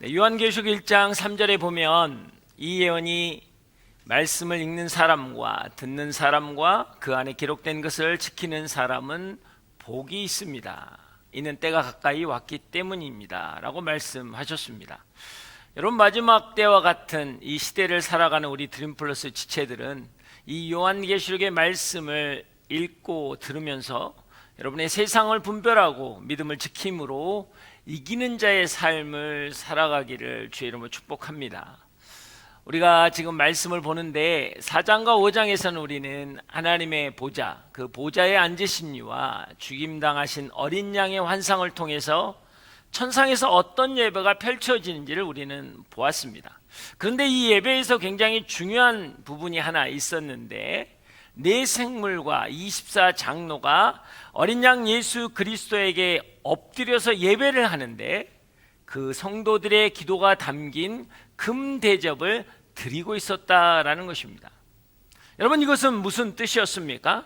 요한계시록 1장 3절에 보면 이 예언이 말씀을 읽는 사람과 듣는 사람과 그 안에 기록된 것을 지키는 사람은 복이 있습니다. 이는 때가 가까이 왔기 때문입니다 라고 말씀하셨습니다. 여러분, 마지막 때와 같은 이 시대를 살아가는 우리 드림플러스 지체들은 이 요한계시록의 말씀을 읽고 들으면서 여러분의 세상을 분별하고 믿음을 지킴으로 이기는 자의 삶을 살아가기를 주의 이름으로 축복합니다. 우리가 지금 말씀을 보는데 4장과 5장에서는 우리는 하나님의 보좌, 그 보좌에 앉으신 이와 죽임당하신 어린 양의 환상을 통해서 천상에서 어떤 예배가 펼쳐지는지를 우리는 보았습니다. 그런데 이 예배에서 굉장히 중요한 부분이 하나 있었는데, 네 생물과 24장로가 어린 양 예수 그리스도에게 엎드려서 예배를 하는데 그 성도들의 기도가 담긴 금 대접을 드리고 있었다라는 것입니다. 여러분, 이것은 무슨 뜻이었습니까?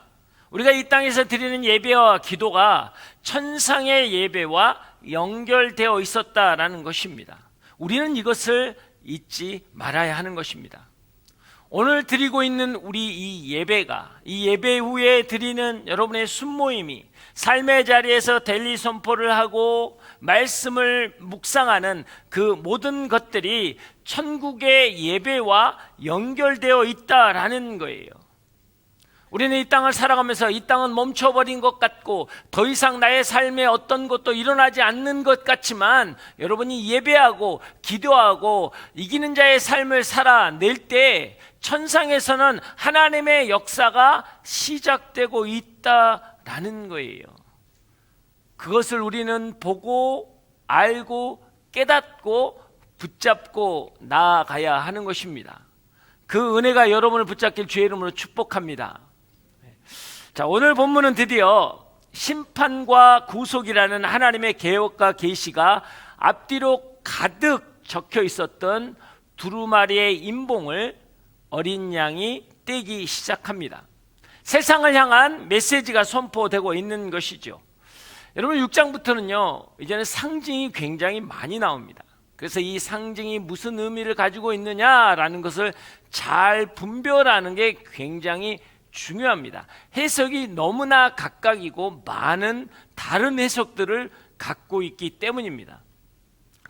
우리가 이 땅에서 드리는 예배와 기도가 천상의 예배와 연결되어 있었다라는 것입니다. 우리는 이것을 잊지 말아야 하는 것입니다. 오늘 드리고 있는 우리 이 예배가, 이 예배 후에 드리는 여러분의 순모임이 삶의 자리에서 델리 선포를 하고 말씀을 묵상하는 그 모든 것들이 천국의 예배와 연결되어 있다라는 거예요. 우리는 이 땅을 살아가면서 이 땅은 멈춰버린 것 같고 더 이상 나의 삶에 어떤 것도 일어나지 않는 것 같지만, 여러분이 예배하고 기도하고 이기는 자의 삶을 살아낼 때 천상에서는 하나님의 역사가 시작되고 있다라는 거예요. 그것을 우리는 보고 알고 깨닫고 붙잡고 나아가야 하는 것입니다. 그 은혜가 여러분을 붙잡길 주의 이름으로 축복합니다. 자, 오늘 본문은 드디어 심판과 구속이라는 하나님의 계획과 계시가 앞뒤로 가득 적혀 있었던 두루마리의 인봉을 어린 양이 떼기 시작합니다. 세상을 향한 메시지가 선포되고 있는 것이죠. 여러분, 6장부터는요 이제는 상징이 굉장히 많이 나옵니다. 그래서 이 상징이 무슨 의미를 가지고 있느냐라는 것을 잘 분별하는 게 굉장히 중요합니다. 해석이 너무나 각각이고 많은 다른 해석들을 갖고 있기 때문입니다.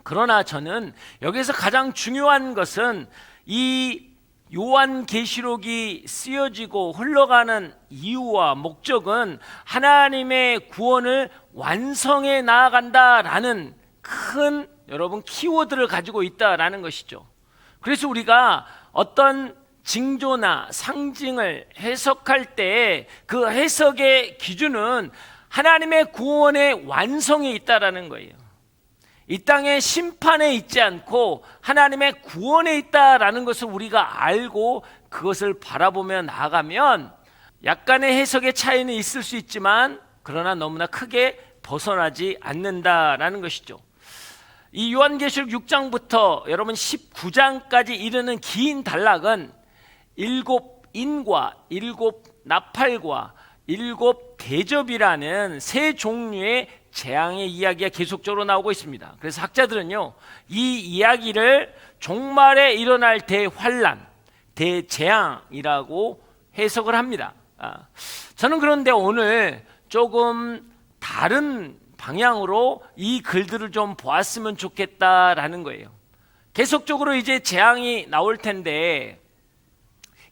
그러나 저는 여기서 가장 중요한 것은 이 요한계시록이 쓰여지고 흘러가는 이유와 목적은 하나님의 구원을 완성해 나아간다라는 큰 여러분 키워드를 가지고 있다라는 것이죠. 그래서 우리가 어떤 징조나 상징을 해석할 때 그 해석의 기준은 하나님의 구원의 완성에 있다라는 거예요. 이 땅의 심판에 있지 않고 하나님의 구원에 있다라는 것을 우리가 알고 그것을 바라보며 나아가면 약간의 해석의 차이는 있을 수 있지만 그러나 너무나 크게 벗어나지 않는다라는 것이죠. 이 요한계시록 6장부터 여러분 19장까지 이르는 긴 단락은 7인과 7나팔과 7대접이라는 세 종류의 재앙의 이야기가 계속적으로 나오고 있습니다. 그래서 학자들은요 이 이야기를 종말에 일어날 대환란, 대재앙이라고 해석을 합니다. 저는 그런데 오늘 조금 다른 방향으로 이 글들을 좀 보았으면 좋겠다라는 거예요. 계속적으로 이제 재앙이 나올 텐데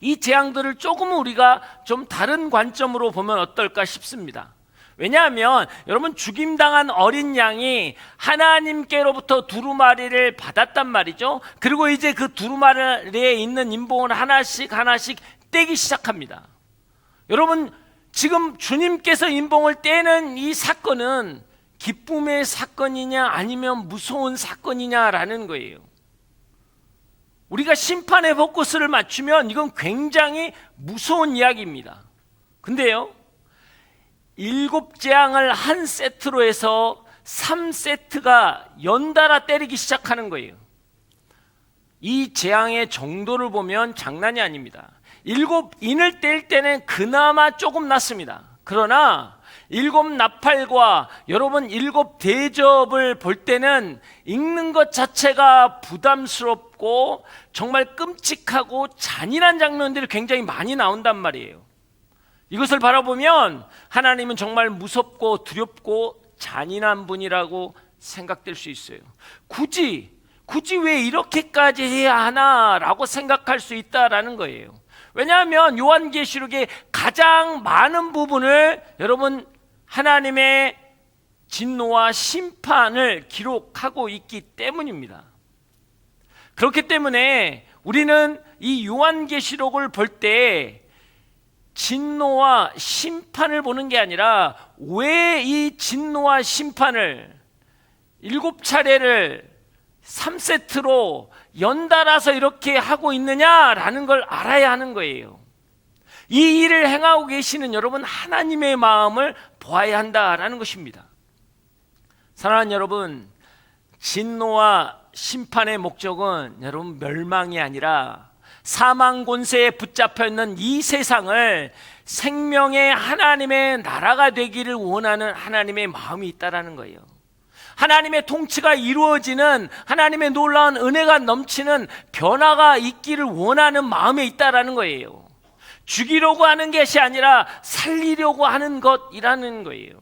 이 재앙들을 조금 우리가 좀 다른 관점으로 보면 어떨까 싶습니다. 왜냐하면 여러분, 죽임당한 어린 양이 하나님께로부터 두루마리를 받았단 말이죠. 그리고 이제 그 두루마리에 있는 인봉을 하나씩 떼기 시작합니다. 여러분, 지금 주님께서 인봉을 떼는 이 사건은 기쁨의 사건이냐 아니면 무서운 사건이냐라는 거예요. 우리가 심판의 포커스를 맞추면 이건 굉장히 무서운 이야기입니다. 근데요 7재앙을 한 세트로 해서 3세트가 연달아 때리기 시작하는 거예요. 이 재앙의 정도를 보면 장난이 아닙니다. 7인을 뗄 때는 그나마 조금 낫습니다. 그러나 일곱 나팔과 여러분 일곱 대접을 볼 때는 읽는 것 자체가 부담스럽고 정말 끔찍하고 잔인한 장면들이 굉장히 많이 나온단 말이에요. 이것을 바라보면 하나님은 정말 무섭고 두렵고 잔인한 분이라고 생각될 수 있어요. 굳이 왜 이렇게까지 해야 하나라고 생각할 수 있다라는 거예요. 왜냐하면 요한계시록의 가장 많은 부분을 여러분 하나님의 진노와 심판을 기록하고 있기 때문입니다. 그렇기 때문에 우리는 이 요한계시록을 볼 때 진노와 심판을 보는 게 아니라 왜 이 진노와 심판을 7차례를 3세트로 연달아서 이렇게 하고 있느냐라는 걸 알아야 하는 거예요. 이 일을 행하고 계시는 여러분 하나님의 마음을 보아야 한다라는 것입니다. 사랑하는 여러분, 진노와 심판의 목적은 여러분 멸망이 아니라 사망 권세에 붙잡혀 있는 이 세상을 생명의 하나님의 나라가 되기를 원하는 하나님의 마음이 있다라는 거예요. 하나님의 통치가 이루어지는, 하나님의 놀라운 은혜가 넘치는 변화가 있기를 원하는 마음에 있다라는 거예요. 죽이려고 하는 것이 아니라 살리려고 하는 것이라는 거예요.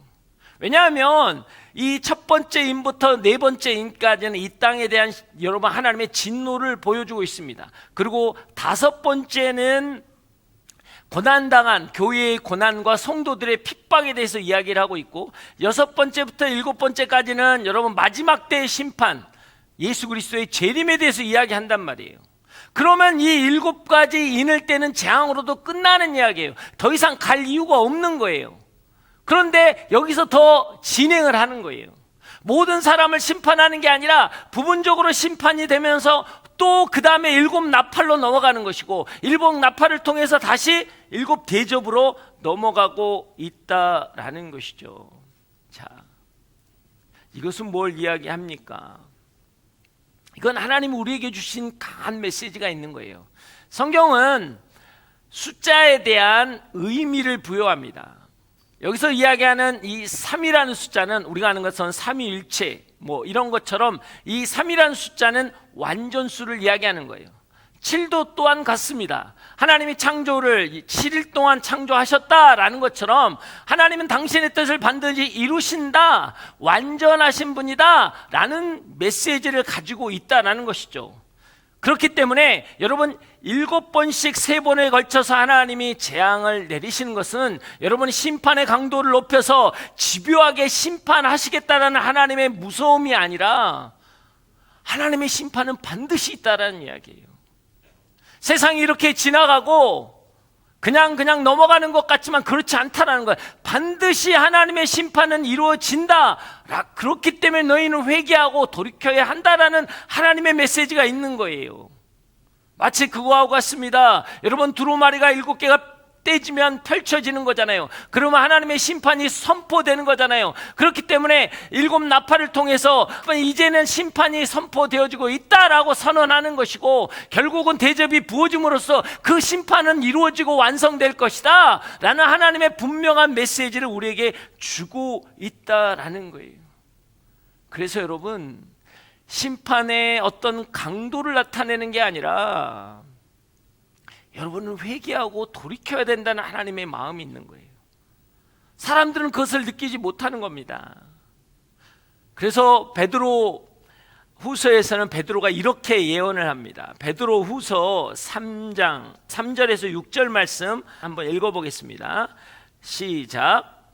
왜냐하면 이 첫 번째 인부터 네 번째 인까지는 이 땅에 대한 여러분 하나님의 진노를 보여주고 있습니다. 그리고 다섯 번째는 고난당한 교회의 고난과 성도들의 핍박에 대해서 이야기를 하고 있고, 여섯 번째부터 일곱 번째까지는 여러분 마지막 때의 심판, 예수 그리스도의 재림에 대해서 이야기한단 말이에요. 그러면 이 일곱 가지 인을 때는 재앙으로도 끝나는 이야기예요. 더 이상 갈 이유가 없는 거예요. 그런데 여기서 더 진행을 하는 거예요. 모든 사람을 심판하는 게 아니라 부분적으로 심판이 되면서 또 그 다음에 일곱 나팔로 넘어가는 것이고, 일곱 나팔을 통해서 다시 일곱 대접으로 넘어가고 있다라는 것이죠. 자, 이것은 뭘 이야기합니까? 이건 하나님이 우리에게 주신 강한 메시지가 있는 거예요. 성경은 숫자에 대한 의미를 부여합니다. 여기서 이야기하는 이 3이라는 숫자는 우리가 아는 것은 삼위일체 뭐 이런 것처럼 이 3이라는 숫자는 완전수를 이야기하는 거예요. 7도 또한 같습니다. 하나님이 창조를 7일 동안 창조하셨다라는 것처럼 하나님은 당신의 뜻을 반드시 이루신다, 완전하신 분이다 라는 메시지를 가지고 있다라는 것이죠. 그렇기 때문에 여러분 7번씩 3번에 걸쳐서 하나님이 재앙을 내리시는 것은 여러분 심판의 강도를 높여서 집요하게 심판하시겠다라는 하나님의 무서움이 아니라 하나님의 심판은 반드시 있다라는 이야기예요. 세상이 이렇게 지나가고 그냥 넘어가는 것 같지만 그렇지 않다라는 거예요. 반드시 하나님의 심판은 이루어진다. 그렇기 때문에 너희는 회개하고 돌이켜야 한다라는 하나님의 메시지가 있는 거예요. 마치 그거하고 같습니다. 여러분 두루마리가 7개가 떼지면 펼쳐지는 거잖아요. 그러면 하나님의 심판이 선포되는 거잖아요. 그렇기 때문에 일곱 나팔을 통해서 이제는 심판이 선포되어지고 있다라고 선언하는 것이고, 결국은 대접이 부어짐으로써 그 심판은 이루어지고 완성될 것이다 라는 하나님의 분명한 메시지를 우리에게 주고 있다라는 거예요. 그래서 여러분 심판의 어떤 강도를 나타내는 게 아니라 여러분은 회개하고 돌이켜야 된다는 하나님의 마음이 있는 거예요. 사람들은 그것을 느끼지 못하는 겁니다. 그래서 베드로 후서에서는 베드로가 이렇게 예언을 합니다. 베드로 후서 3장 3절에서 6절 말씀 한번 읽어보겠습니다. 시작.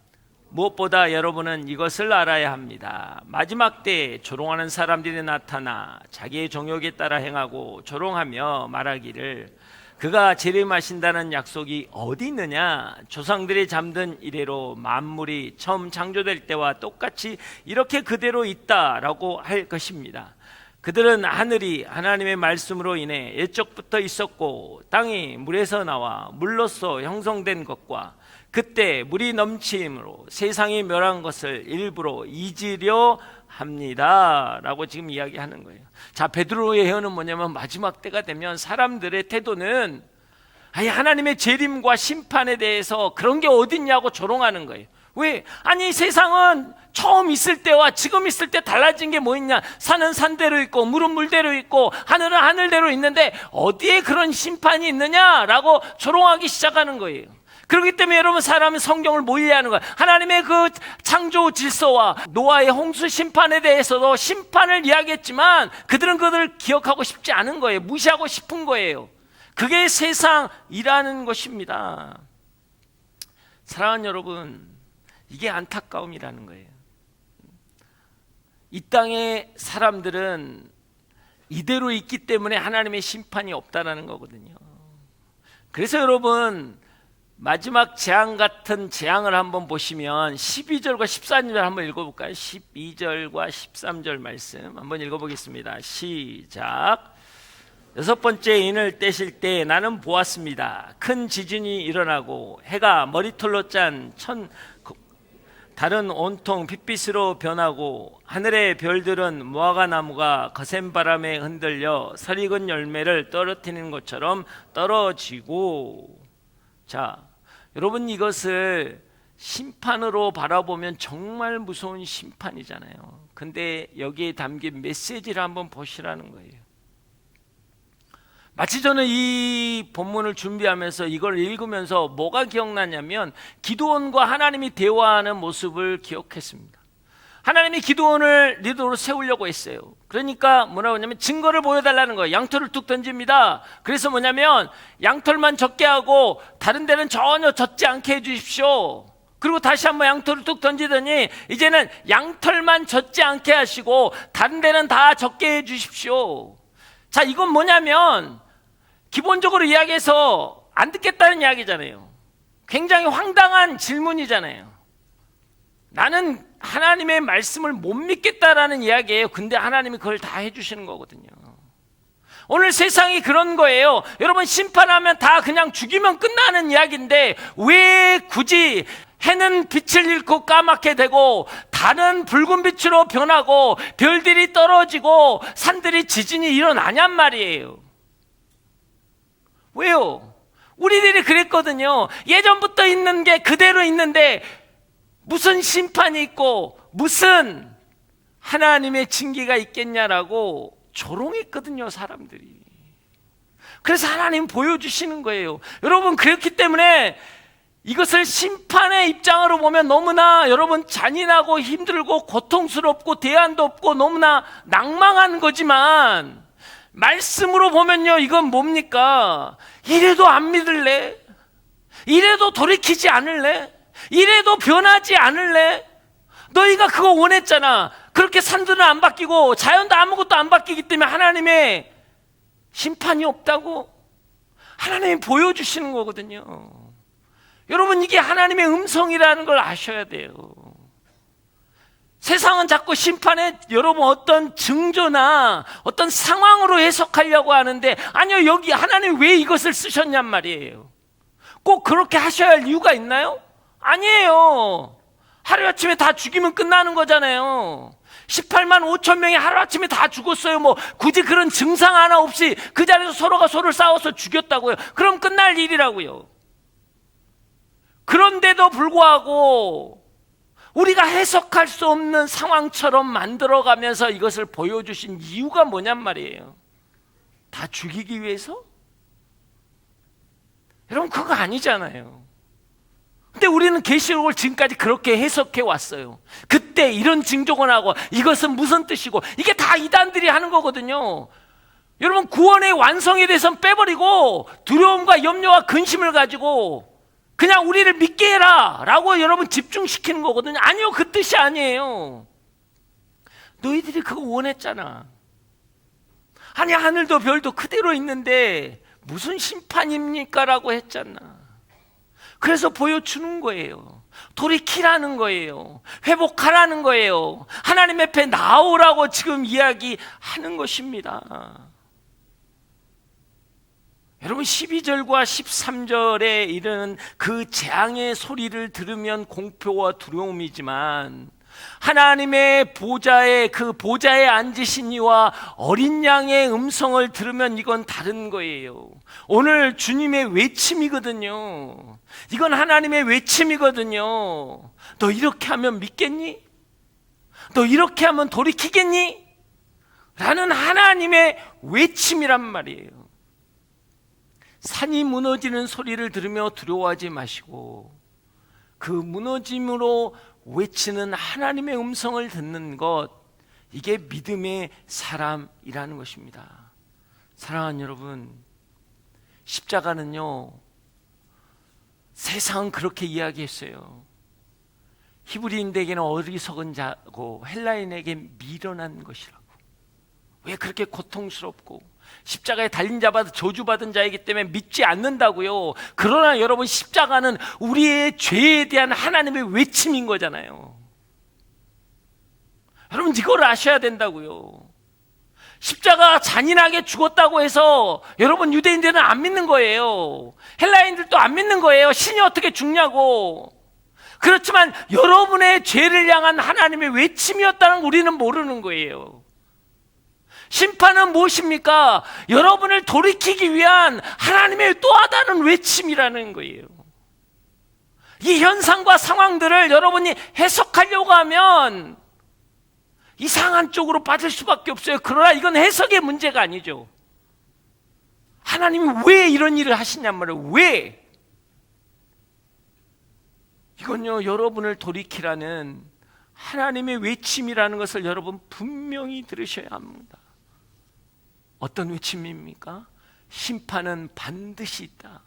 무엇보다 여러분은 이것을 알아야 합니다. 마지막 때에 조롱하는 사람들이 나타나 자기의 정욕에 따라 행하고 조롱하며 말하기를 그가 재림하신다는 약속이 어디 있느냐? 조상들이 잠든 이래로 만물이 처음 창조될 때와 똑같이 이렇게 그대로 있다라고 할 것입니다. 그들은 하늘이 하나님의 말씀으로 인해 옛적부터 있었고 땅이 물에서 나와 물로서 형성된 것과 그때 물이 넘침으로 세상이 멸한 것을 일부러 잊으려 합니다 라고 지금 이야기하는 거예요. 자, 베드로의 예언은 뭐냐면 마지막 때가 되면 사람들의 태도는 하나님의 재림과 심판에 대해서 그런 게 어딨냐고 조롱하는 거예요. 왜? 아니 세상은 처음 있을 때와 지금 있을 때 달라진 게 뭐 있냐? 산은 산대로 있고 물은 물대로 있고 하늘은 하늘대로 있는데 어디에 그런 심판이 있느냐라고 조롱하기 시작하는 거예요. 그렇기 때문에 여러분, 사람이 성경을 못 이해하는 거예요. 하나님의 그 창조 질서와 노아의 홍수 심판에 대해서도 심판을 이야기했지만 그들은 그들을 기억하고 싶지 않은 거예요. 무시하고 싶은 거예요. 그게 세상이라는 것입니다. 사랑하는 여러분, 이게 안타까움이라는 거예요. 이 땅의 사람들은 이대로 있기 때문에 하나님의 심판이 없다라는 거거든요. 그래서 여러분, 마지막 재앙 같은 재앙을 한번 보시면 12절과 13절 한번 읽어볼까요? 12절과 13절 말씀 한번 읽어보겠습니다. 시작. 여섯 번째 인을 떼실 때 나는 보았습니다. 큰 지진이 일어나고 해가 머리털로 짠 달은 온통 핏빛으로 변하고 하늘의 별들은 무화과 나무가 거센 바람에 흔들려 설익은 열매를 떨어뜨리는 것처럼 떨어지고. 자, 여러분, 이것을 심판으로 바라보면 정말 무서운 심판이잖아요. 근데 여기에 담긴 메시지를 한번 보시라는 거예요. 마치 저는 이 본문을 준비하면서 이걸 읽으면서 뭐가 기억나냐면 기드온과 하나님이 대화하는 모습을 기억했습니다. 하나님이 기드온을 리더로 세우려고 했어요. 그러니까 뭐라고 하냐면 증거를 보여달라는 거예요. 양털을 뚝 던집니다. 그래서 뭐냐면 양털만 젖게 하고 다른 데는 전혀 젖지 않게 해주십시오. 그리고 다시 한번 양털을 뚝 던지더니 이제는 양털만 젖지 않게 하시고 다른 데는 다 젖게 해주십시오. 자, 이건 뭐냐면 기본적으로 이야기해서 안 듣겠다는 이야기잖아요. 굉장히 황당한 질문이잖아요. 나는 하나님의 말씀을 못 믿겠다라는 이야기예요. 근데 하나님이 그걸 다 해주시는 거거든요. 오늘 세상이 그런 거예요. 여러분, 심판하면 다 그냥 죽이면 끝나는 이야기인데 왜 굳이 해는 빛을 잃고 까맣게 되고 달은 붉은 빛으로 변하고 별들이 떨어지고 산들이 지진이 일어나냔 말이에요. 왜요? 우리들이 그랬거든요. 예전부터 있는 게 그대로 있는데 무슨 심판이 있고 무슨 하나님의 징계가 있겠냐라고 조롱했거든요, 사람들이. 그래서 하나님 보여주시는 거예요. 여러분, 그렇기 때문에 이것을 심판의 입장으로 보면 너무나 여러분 잔인하고 힘들고 고통스럽고 대안도 없고 너무나 낭망한 거지만 말씀으로 보면요, 이건 뭡니까? 이래도 안 믿을래? 이래도 돌이키지 않을래? 이래도 변하지 않을래? 너희가 그거 원했잖아. 그렇게 산들은 안 바뀌고 자연도 아무것도 안 바뀌기 때문에 하나님의 심판이 없다고? 하나님이 보여주시는 거거든요. 여러분, 이게 하나님의 음성이라는 걸 아셔야 돼요. 세상은 자꾸 심판에 여러분 어떤 징조나 어떤 상황으로 해석하려고 하는데 아니요, 여기 하나님 왜 이것을 쓰셨냔 말이에요. 꼭 그렇게 하셔야 할 이유가 있나요? 아니에요. 하루아침에 다 죽이면 끝나는 거잖아요. 18만 5천 명이 하루아침에 다 죽었어요. 뭐 굳이 그런 증상 하나 없이 그 자리에서 서로가 서로를 싸워서 죽였다고요. 그럼 끝날 일이라고요. 그런데도 불구하고 우리가 해석할 수 없는 상황처럼 만들어가면서 이것을 보여주신 이유가 뭐냔 말이에요. 다 죽이기 위해서? 여러분, 그거 아니잖아요. 근데 우리는 계시록을 지금까지 그렇게 해석해 왔어요. 그때 이런 징조가 나고 이것은 무슨 뜻이고, 이게 다 이단들이 하는 거거든요. 여러분, 구원의 완성에 대해서는 빼버리고 두려움과 염려와 근심을 가지고 그냥 우리를 믿게 해라 라고 여러분 집중시키는 거거든요. 아니요, 그 뜻이 아니에요. 너희들이 그거 원했잖아. 아니, 하늘도 별도 그대로 있는데 무슨 심판입니까? 라고 했잖아. 그래서 보여주는 거예요. 돌이키라는 거예요. 회복하라는 거예요. 하나님 앞에 나오라고 지금 이야기하는 것입니다. 여러분, 12절과 13절에 이르는 그 재앙의 소리를 들으면 공포와 두려움이지만 하나님의 보좌에, 그 보좌에 앉으신 이와 어린 양의 음성을 들으면 이건 다른 거예요. 오늘 주님의 외침이거든요. 이건 하나님의 외침이거든요. 너 이렇게 하면 믿겠니? 너 이렇게 하면 돌이키겠니? 라는 하나님의 외침이란 말이에요. 산이 무너지는 소리를 들으며 두려워하지 마시고 그 무너짐으로 외치는 하나님의 음성을 듣는 것, 이게 믿음의 사람이라는 것입니다. 사랑하는 여러분, 십자가는요, 세상은 그렇게 이야기했어요. 히브리인에게는 어리석은 자고 헬라인에게 미련한 것이라고. 왜 그렇게 고통스럽고 십자가에 달린 자마다 저주받은 자이기 때문에 믿지 않는다고요. 그러나 여러분, 십자가는 우리의 죄에 대한 하나님의 외침인 거잖아요. 여러분, 이걸 아셔야 된다고요. 십자가 잔인하게 죽었다고 해서 여러분, 유대인들은 안 믿는 거예요. 헬라인들도 안 믿는 거예요. 신이 어떻게 죽냐고. 그렇지만 여러분의 죄를 향한 하나님의 외침이었다는 걸 우리는 모르는 거예요. 심판은 무엇입니까? 여러분을 돌이키기 위한 하나님의 또 다른 외침이라는 거예요. 이 현상과 상황들을 여러분이 해석하려고 하면 이상한 쪽으로 빠질 수밖에 없어요. 그러나 이건 해석의 문제가 아니죠. 하나님이 왜 이런 일을 하시냔 말이에요. 왜? 이건요, 여러분을 돌이키라는 하나님의 외침이라는 것을 여러분 분명히 들으셔야 합니다. 어떤 외침입니까? 심판은 반드시 있다.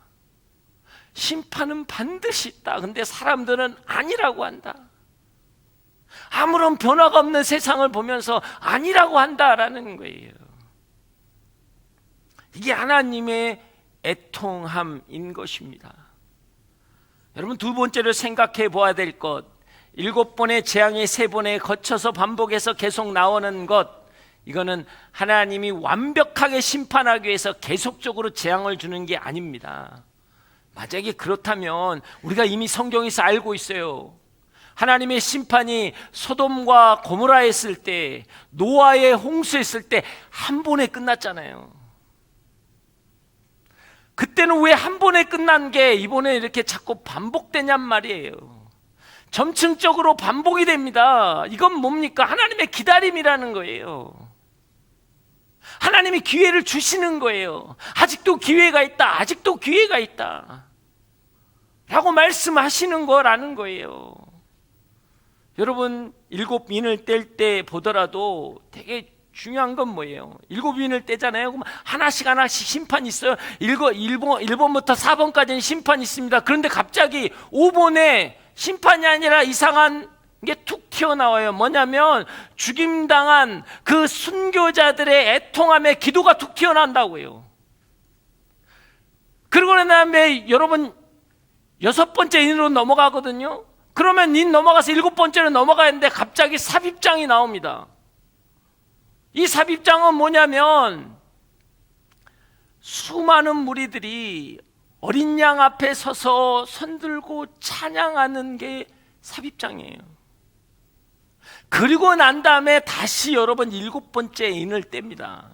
심판은 반드시 있다. 근데 사람들은 아니라고 한다. 아무런 변화가 없는 세상을 보면서 아니라고 한다라는 거예요. 이게 하나님의 애통함인 것입니다. 여러분, 두 번째로 생각해 보아야 될 것, 7번의 재앙이 3번에 거쳐서 반복해서 계속 나오는 것, 이거는 하나님이 완벽하게 심판하기 위해서 계속적으로 재앙을 주는 게 아닙니다. 만약에 그렇다면 우리가 이미 성경에서 알고 있어요. 하나님의 심판이 소돔과 고모라에 했을 때, 노아의 홍수했을 때 한 번에 끝났잖아요. 그때는 왜 한 번에 끝난 게 이번에 이렇게 자꾸 반복되냔 말이에요. 점층적으로 반복이 됩니다. 이건 뭡니까? 하나님의 기다림이라는 거예요. 하나님이 기회를 주시는 거예요. 아직도 기회가 있다. 아직도 기회가 있다. 라고 말씀하시는 거라는 거예요. 여러분, 7인을 뗄 때 보더라도 되게 중요한 건 뭐예요? 7인을 떼잖아요. 그럼 하나씩 심판이 있어요. 1번부터 4번까지는 심판이 있습니다. 그런데 갑자기 5번에 심판이 아니라 이상한 게 툭 튀어나와요. 뭐냐면 죽임당한 그 순교자들의 애통함에 기도가 툭 튀어나온다고요. 그리고 난 다음에 여러분 6번째 인으로 넘어가거든요. 그러면 인 넘어가서 7번째로 넘어가야 하는데 갑자기 삽입장이 나옵니다. 이 삽입장은 뭐냐면 수많은 무리들이 어린 양 앞에 서서 손들고 찬양하는 게 삽입장이에요. 그리고 난 다음에 다시 여러분 7번째 인을 뗍니다.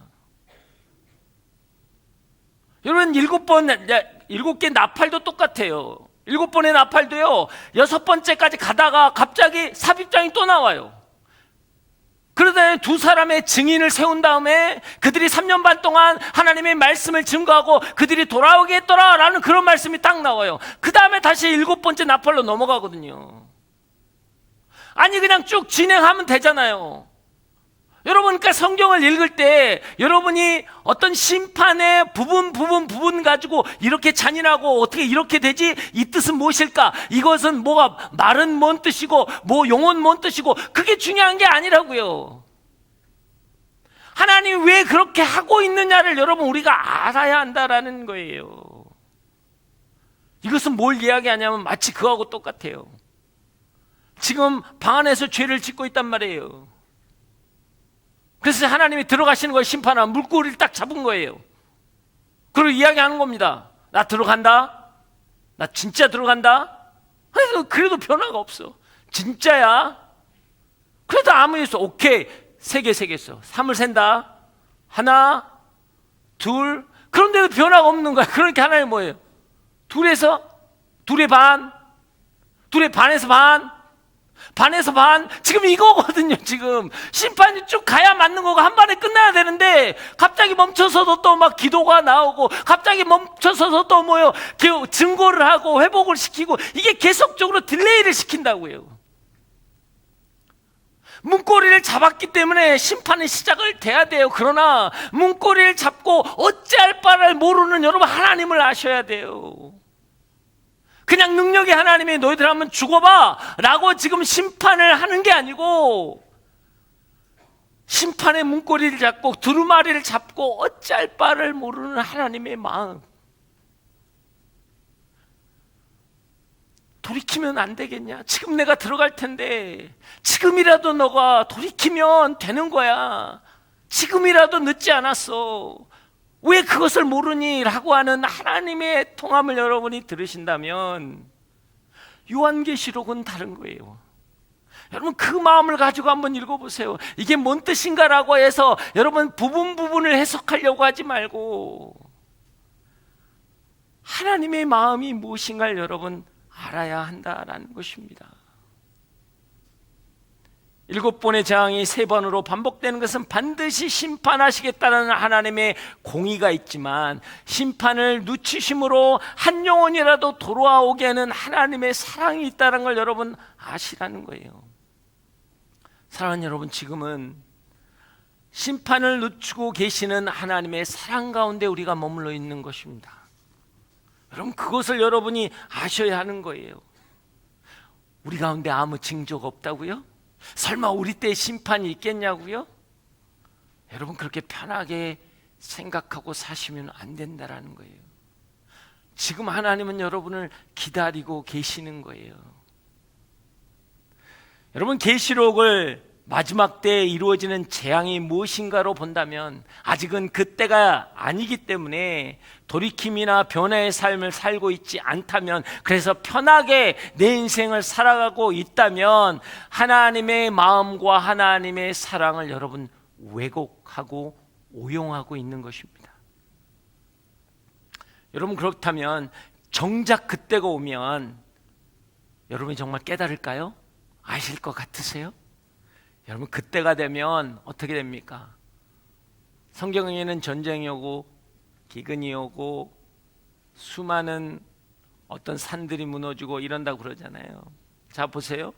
여러분 7개 나팔도 똑같아요. 7번의 나팔도요, 6번째까지 가다가 갑자기 삽입장이 또 나와요. 그러다 두 사람의 증인을 세운 다음에 그들이 3년 반 동안 하나님의 말씀을 증거하고 그들이 돌아오겠더라 라는 그런 말씀이 딱 나와요. 그 다음에 다시 7번째 나팔로 넘어가거든요. 아니, 그냥 쭉 진행하면 되잖아요. 여러분, 그러니까 성경을 읽을 때 여러분이 어떤 심판의 부분 가지고 이렇게 잔인하고 어떻게 이렇게 되지? 이 뜻은 무엇일까? 이것은 뭐가, 말은 뭔 뜻이고 뭐 용어는 뭔 뜻이고, 그게 중요한 게 아니라고요. 하나님이 왜 그렇게 하고 있느냐를 여러분 우리가 알아야 한다라는 거예요. 이것은 뭘 이야기하냐면 마치 그거하고 똑같아요. 지금 방 안에서 죄를 짓고 있단 말이에요. 그래서 하나님이 들어가시는 걸 심판하면 물꼬리를 딱 잡은 거예요. 그리고 이야기하는 겁니다. 나 들어간다. 나 진짜 들어간다. 그래도 변화가 없어. 진짜야. 그래도 아무 일 없어. 오케이, 세 개 써. 3을 센다. 하나, 둘. 그런데도 변화가 없는 거야. 그러니까 하나님 뭐예요? 둘의 반에서 반에서 반. 지금 이거거든요. 지금 심판이 쭉 가야 맞는 거고 한 번에 끝나야 되는데 갑자기 멈춰서도 또 막 기도가 나오고 갑자기 멈춰서도 또 뭐요? 증거를 하고 회복을 시키고 이게 계속적으로 딜레이를 시킨다고요. 문고리를 잡았기 때문에 심판의 시작을 돼야 돼요. 그러나 문고리를 잡고 어찌할 바를 모르는 여러분, 하나님을 아셔야 돼요. 그냥 능력이 하나님이 너희들 한번 죽어봐 라고 지금 심판을 하는 게 아니고, 심판의 문고리를 잡고 두루마리를 잡고 어찌할 바를 모르는 하나님의 마음. 돌이키면 안 되겠냐? 지금 내가 들어갈 텐데 지금이라도 너가 돌이키면 되는 거야. 지금이라도 늦지 않았어. 왜 그것을 모르니? 라고 하는 하나님의 통함을 여러분이 들으신다면 요한계시록은 다른 거예요. 여러분, 그 마음을 가지고 한번 읽어보세요. 이게 뭔 뜻인가라고 해서 여러분 부분을 해석하려고 하지 말고 하나님의 마음이 무엇인가를 여러분 알아야 한다라는 것입니다. 7번의 재앙이 3번으로 반복되는 것은 반드시 심판하시겠다는 하나님의 공의가 있지만, 심판을 늦추심으로 한 영혼이라도 돌아오게 하는 하나님의 사랑이 있다는 걸 여러분 아시라는 거예요. 사랑하는 여러분, 지금은 심판을 늦추고 계시는 하나님의 사랑 가운데 우리가 머물러 있는 것입니다. 여러분, 그것을 여러분이 아셔야 하는 거예요. 우리 가운데 아무 징조가 없다고요? 설마 우리 때 심판이 있겠냐고요? 여러분, 그렇게 편하게 생각하고 사시면 안 된다라는 거예요. 지금 하나님은 여러분을 기다리고 계시는 거예요. 여러분, 계시록을 마지막 때에 이루어지는 재앙이 무엇인가로 본다면 아직은 그때가 아니기 때문에 돌이킴이나 변화의 삶을 살고 있지 않다면, 그래서 편하게 내 인생을 살아가고 있다면 하나님의 마음과 하나님의 사랑을 여러분 왜곡하고 오용하고 있는 것입니다. 여러분, 그렇다면 정작 그때가 오면 여러분이 정말 깨달을까요? 아실 것 같으세요? 여러분, 그때가 되면 어떻게 됩니까? 성경에는 전쟁이 오고 기근이 오고 수많은 어떤 산들이 무너지고 이런다고 그러잖아요. 자, 보세요.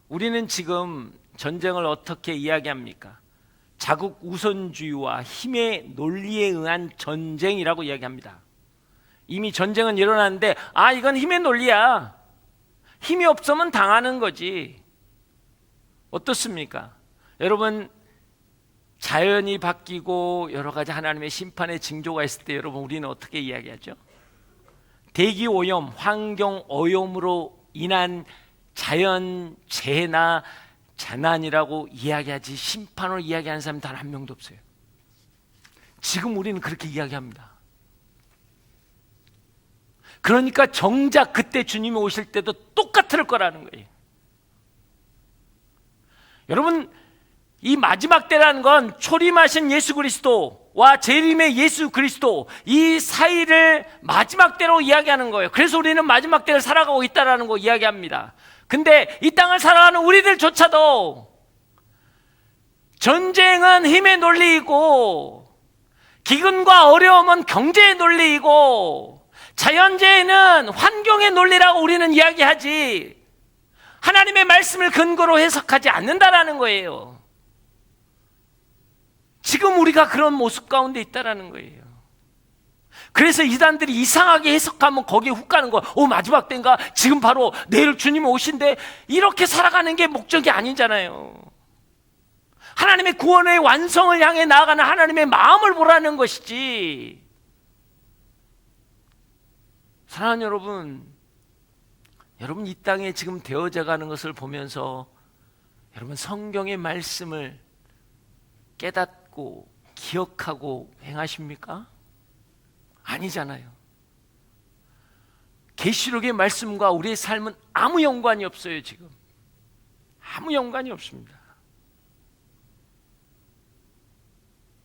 우리는 지금 전쟁을 어떻게 이야기합니까? 자국 우선주의와 힘의 논리에 의한 전쟁이라고 이야기합니다. 이미 전쟁은 일어났는데 이건 힘의 논리야. 힘이 없으면 당하는 거지. 어떻습니까? 여러분, 자연이 바뀌고 여러 가지 하나님의 심판의 징조가 있을 때 여러분, 우리는 어떻게 이야기하죠? 대기 오염, 환경 오염으로 인한 자연 재해나 재난이라고 이야기하지 심판으로 이야기하는 사람 단 한 명도 없어요. 지금 우리는 그렇게 이야기합니다. 그러니까 정작 그때 주님이 오실 때도 똑같을 거라는 거예요. 여러분, 이 마지막 때라는 건 초림하신 예수 그리스도와 재림의 예수 그리스도, 이 사이를 마지막 때로 이야기하는 거예요. 그래서 우리는 마지막 때를 살아가고 있다는 거 이야기합니다. 근데 이 땅을 살아가는 우리들조차도 전쟁은 힘의 논리이고, 기근과 어려움은 경제의 논리이고, 자연재해는 환경의 논리라고 우리는 이야기하지 하나님의 말씀을 근거로 해석하지 않는다라는 거예요. 지금 우리가 그런 모습 가운데 있다라는 거예요. 그래서 이단들이 이상하게 해석하면 거기에 훅 가는 거야. 마지막 때인가? 지금 바로 내일 주님 오신데, 이렇게 살아가는 게 목적이 아니잖아요. 하나님의 구원의 완성을 향해 나아가는 하나님의 마음을 보라는 것이지. 사랑하는 여러분 이 땅에 지금 되어져 가는 것을 보면서 여러분 성경의 말씀을 깨닫고 기억하고 행하십니까? 아니잖아요. 계시록의 말씀과 우리의 삶은 아무 연관이 없어요. 지금 아무 연관이 없습니다.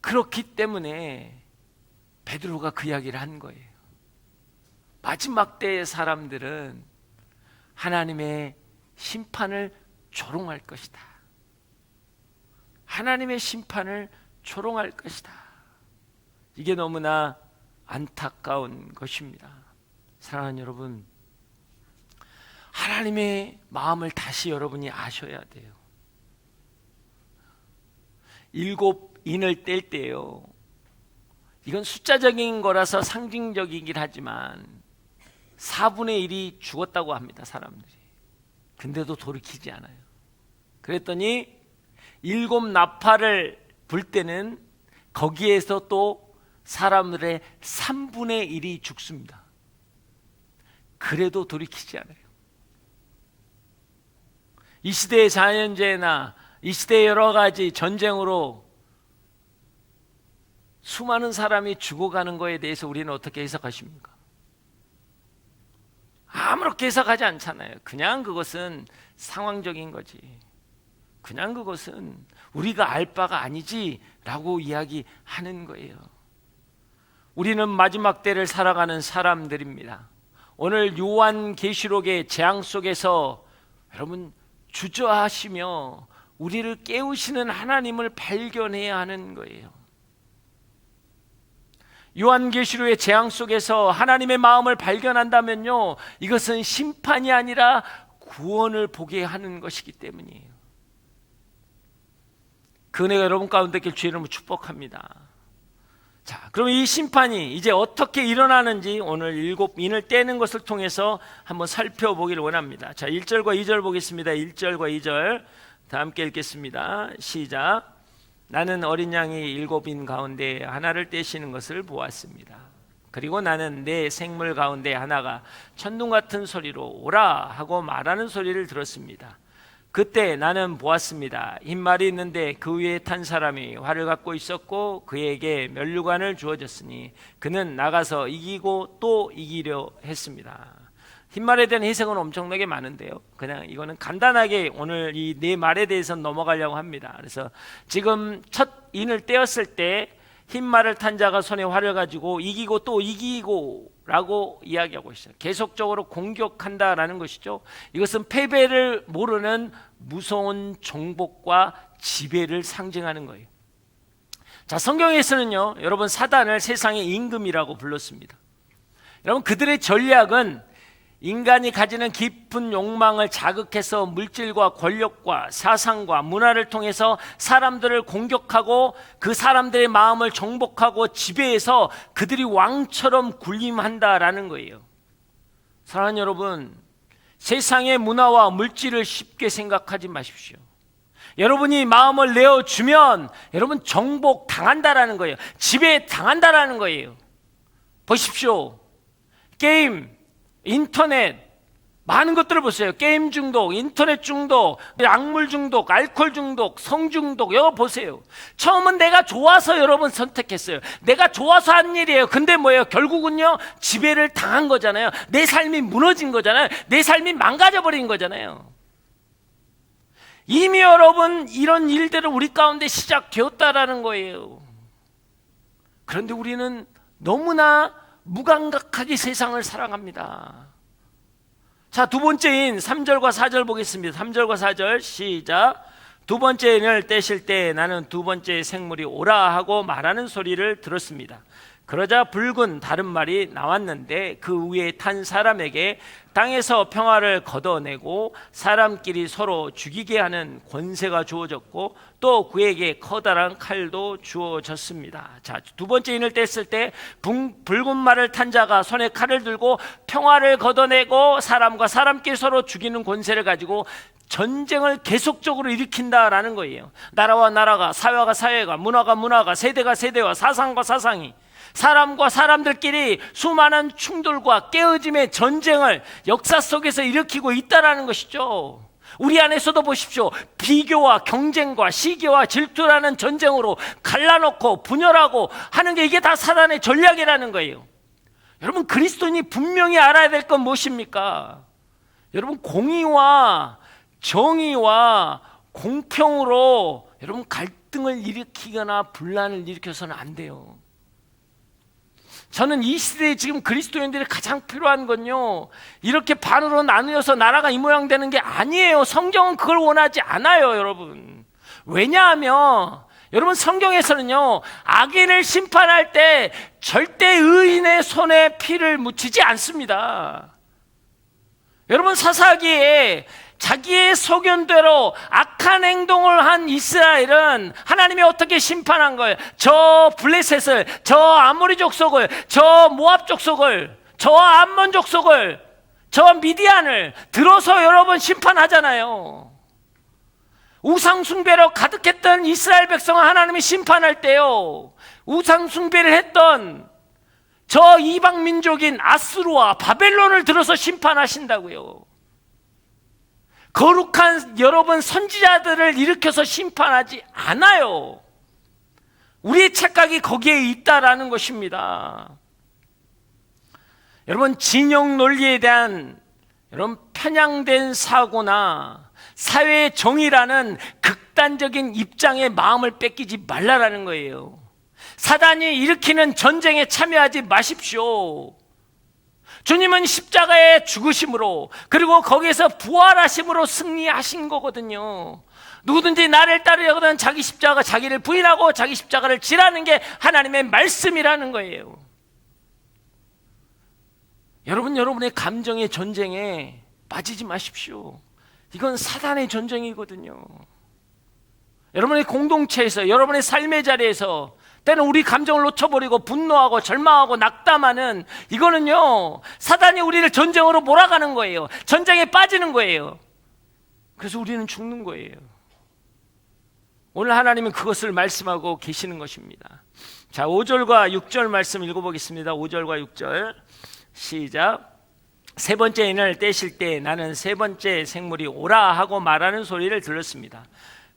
그렇기 때문에 베드로가 그 이야기를 한 거예요. 마지막 때의 사람들은 하나님의 심판을 조롱할 것이다. 하나님의 심판을 조롱할 것이다. 이게 너무나 안타까운 것입니다. 사랑하는 여러분, 하나님의 마음을 다시 여러분이 아셔야 돼요. 7인을 뗄 때요, 이건 숫자적인 거라서 상징적이긴 하지만 4분의 1이 죽었다고 합니다, 사람들이. 근데도 돌이키지 않아요. 그랬더니 7 나팔을 불 때는 거기에서 또 사람들의 3분의 1이 죽습니다. 그래도 돌이키지 않아요. 이 시대의 자연재해나 이 시대의 여러 가지 전쟁으로 수많은 사람이 죽어가는 것에 대해서 우리는 어떻게 해석하십니까? 아무렇게 해석하지 않잖아요. 그냥 그것은 상황적인 거지, 그냥 그것은 우리가 알 바가 아니지 라고 이야기하는 거예요. 우리는 마지막 때를 살아가는 사람들입니다. 오늘 요한계시록의 재앙 속에서 여러분 주저하시며 우리를 깨우시는 하나님을 발견해야 하는 거예요. 요한계시록의 재앙 속에서 하나님의 마음을 발견한다면요, 이것은 심판이 아니라 구원을 보게 하는 것이기 때문이에요. 그 은혜가 여러분 가운데 있길 주의 이름으로 축복합니다. 자, 그럼 이 심판이 이제 어떻게 일어나는지 오늘 7인을 떼는 것을 통해서 한번 살펴보기를 원합니다. 자, 1절과 2절 보겠습니다. 1절과 2절 다 함께 읽겠습니다. 시작. 나는 어린 양이 7인 가운데 하나를 떼시는 것을 보았습니다. 그리고 나는 내 생물 가운데 하나가 천둥 같은 소리로 오라 하고 말하는 소리를 들었습니다. 그때 나는 보았습니다. 흰말이 있는데 그 위에 탄 사람이 활을 갖고 있었고 그에게 면류관을 주어졌으니 그는 나가서 이기고 또 이기려 했습니다. 흰말에 대한 해석은 엄청나게 많은데요, 그냥 이거는 간단하게 오늘 이 네 말에 대해서 넘어가려고 합니다. 그래서 지금 첫 인을 떼었을 때 흰말을 탄 자가 손에 활을 가지고 이기고 또 이기고 라고 이야기하고 있어요. 계속적으로 공격한다라는 것이죠. 이것은 패배를 모르는 무서운 정복과 지배를 상징하는 거예요. 자, 성경에서는요, 여러분 사단을 세상의 임금이라고 불렀습니다. 여러분 그들의 전략은 인간이 가지는 깊은 욕망을 자극해서 물질과 권력과 사상과 문화를 통해서 사람들을 공격하고 그 사람들의 마음을 정복하고 지배해서 그들이 왕처럼 군림한다라는 거예요. 사랑하는 여러분, 세상의 문화와 물질을 쉽게 생각하지 마십시오. 여러분이 마음을 내어주면 여러분 정복 당한다라는 거예요. 지배 당한다라는 거예요. 보십시오. 게임, 인터넷, 많은 것들을 보세요. 게임 중독, 인터넷 중독, 약물 중독, 알코올 중독, 성 중독, 이거 보세요. 처음은 내가 좋아서 여러분 선택했어요. 내가 좋아서 한 일이에요. 근데 뭐예요? 결국은요, 지배를 당한 거잖아요. 내 삶이 무너진 거잖아요. 내 삶이 망가져버린 거잖아요. 이미 여러분 이런 일들을 우리 가운데 시작되었다라는 거예요. 그런데 우리는 너무나 무감각하게 세상을 살아갑니다. 자, 두 번째인 3절과 4절 보겠습니다. 3절과 4절 시작. 두 번째 인을 떼실 때 나는 두 번째 생물이 오라 하고 말하는 소리를 들었습니다. 그러자 붉은 다른 말이 나왔는데 그 위에 탄 사람에게 땅에서 평화를 걷어내고 사람끼리 서로 죽이게 하는 권세가 주어졌고 또 그에게 커다란 칼도 주어졌습니다. 자, 두 번째 인을 뗐을 때 붉은 말을 탄 자가 손에 칼을 들고 평화를 걷어내고 사람과 사람끼리 서로 죽이는 권세를 가지고 전쟁을 계속적으로 일으킨다라는 거예요. 나라와 나라가, 사회가 사회가, 문화가 문화가, 세대가 세대와, 사상과 사상이, 사람과 사람들끼리 수많은 충돌과 깨어짐의 전쟁을 역사 속에서 일으키고 있다라는 것이죠. 우리 안에서도 보십시오. 비교와 경쟁과 시기와 질투라는 전쟁으로 갈라놓고 분열하고 하는 게 이게 다 사단의 전략이라는 거예요. 여러분 그리스도인이 분명히 알아야 될 건 무엇입니까? 여러분 공의와 정의와 공평으로 여러분 갈등을 일으키거나 분란을 일으켜서는 안 돼요. 저는 이 시대에 지금 그리스도인들이 가장 필요한 건요, 이렇게 반으로 나누어서 나라가 이 모양 되는 게 아니에요. 성경은 그걸 원하지 않아요, 여러분. 왜냐하면 여러분, 성경에서는요, 악인을 심판할 때 절대 의인의 손에 피를 묻히지 않습니다. 여러분, 사사기에 자기의 소견대로 악한 행동을 한 이스라엘은 하나님이 어떻게 심판한 거예요? 저 블레셋을, 저 아모리 족속을, 저 모압 족속을, 저 암몬 족속을, 저 미디안을 들어서 여러 번 심판하잖아요. 우상숭배로 가득했던 이스라엘 백성을 하나님이 심판할 때요, 우상숭배를 했던 저 이방 민족인 아수르와 바벨론을 들어서 심판하신다고요. 거룩한 여러분 선지자들을 일으켜서 심판하지 않아요. 우리의 착각이 거기에 있다라는 것입니다. 여러분, 진영 논리에 대한 여러분 편향된 사고나 사회의 정의라는 극단적인 입장에 마음을 뺏기지 말라라는 거예요. 사단이 일으키는 전쟁에 참여하지 마십시오. 주님은 십자가의 죽으심으로, 그리고 거기에서 부활하심으로 승리하신 거거든요. 누구든지 나를 따르려거든 자기 십자가, 자기를 부인하고 자기 십자가를 지라는 게 하나님의 말씀이라는 거예요. 여러분의 감정의 전쟁에 빠지지 마십시오. 이건 사단의 전쟁이거든요. 여러분의 공동체에서, 여러분의 삶의 자리에서 때는 우리 감정을 놓쳐버리고 분노하고 절망하고 낙담하는, 이거는요, 사단이 우리를 전쟁으로 몰아가는 거예요. 전쟁에 빠지는 거예요. 그래서 우리는 죽는 거예요. 오늘 하나님은 그것을 말씀하고 계시는 것입니다. 자, 5절과 6절 말씀 읽어보겠습니다. 5절과 6절 시작. 세 번째 인을 떼실 때 나는 세 번째 생물이 오라 하고 말하는 소리를 들었습니다.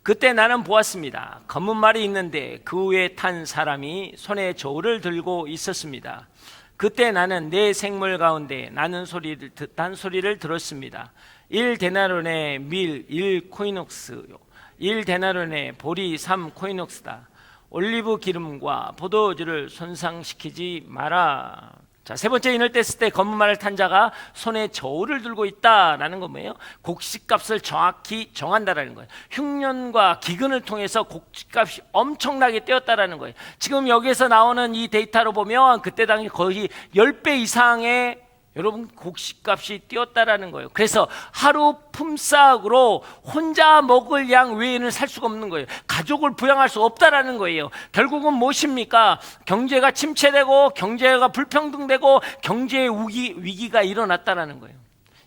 그때 나는 보았습니다. 검은 말이 있는데 그 위에 탄 사람이 손에 저울을 들고 있었습니다. 그때 나는 네 생물 가운데 나는 소리를 들었습니다. 1데나론의 밀 1코이녹스, 1데나론의 보리 3코이녹스다. 올리브 기름과 포도주를 손상시키지 마라. 자, 세 번째 인을 뗐을 때 검은 말을 탄 자가 손에 저울을 들고 있다라는 건 뭐예요? 곡식값을 정확히 정한다라는 거예요. 흉년과 기근을 통해서 곡식값이 엄청나게 뛰었다라는 거예요. 지금 여기에서 나오는 이 데이터로 보면 그때 당시 거의 10배 이상의 여러분 곡식값이 뛰었다라는 거예요. 그래서 하루 품삯으로 혼자 먹을 양 외에는 살 수가 없는 거예요. 가족을 부양할 수 없다라는 거예요. 결국은 무엇입니까? 경제가 침체되고 경제가 불평등되고 경제의 위기가 일어났다라는 거예요.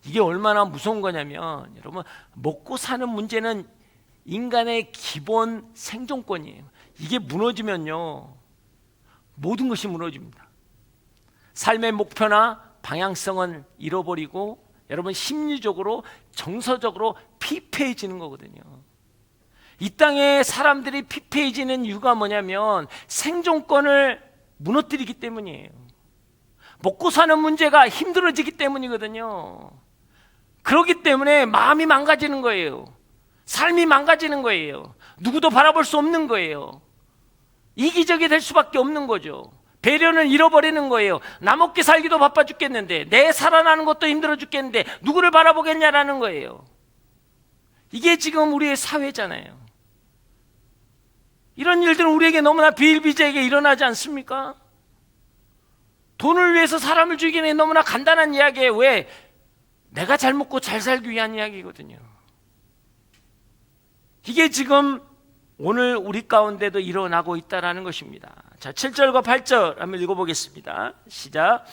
이게 얼마나 무서운 거냐면, 여러분, 먹고 사는 문제는 인간의 기본 생존권이에요. 이게 무너지면요, 모든 것이 무너집니다. 삶의 목표나 방향성은 잃어버리고 여러분 심리적으로, 정서적으로 피폐해지는 거거든요. 이 땅에 사람들이 피폐해지는 이유가 뭐냐면 생존권을 무너뜨리기 때문이에요. 먹고 사는 문제가 힘들어지기 때문이거든요. 그렇기 때문에 마음이 망가지는 거예요. 삶이 망가지는 거예요. 누구도 바라볼 수 없는 거예요. 이기적이 될 수밖에 없는 거죠. 배려는 잃어버리는 거예요. 나 먹기 살기도 바빠 죽겠는데, 내 살아나는 것도 힘들어 죽겠는데 누구를 바라보겠냐라는 거예요. 이게 지금 우리의 사회잖아요. 이런 일들은 우리에게 너무나 비일비재하게 일어나지 않습니까? 돈을 위해서 사람을 죽이는 너무나 간단한 이야기예요. 왜? 내가 잘 먹고 잘 살기 위한 이야기거든요. 이게 지금 오늘 우리 가운데도 일어나고 있다는 것입니다. 자, 7절과 8절 한번 읽어보겠습니다. 시작.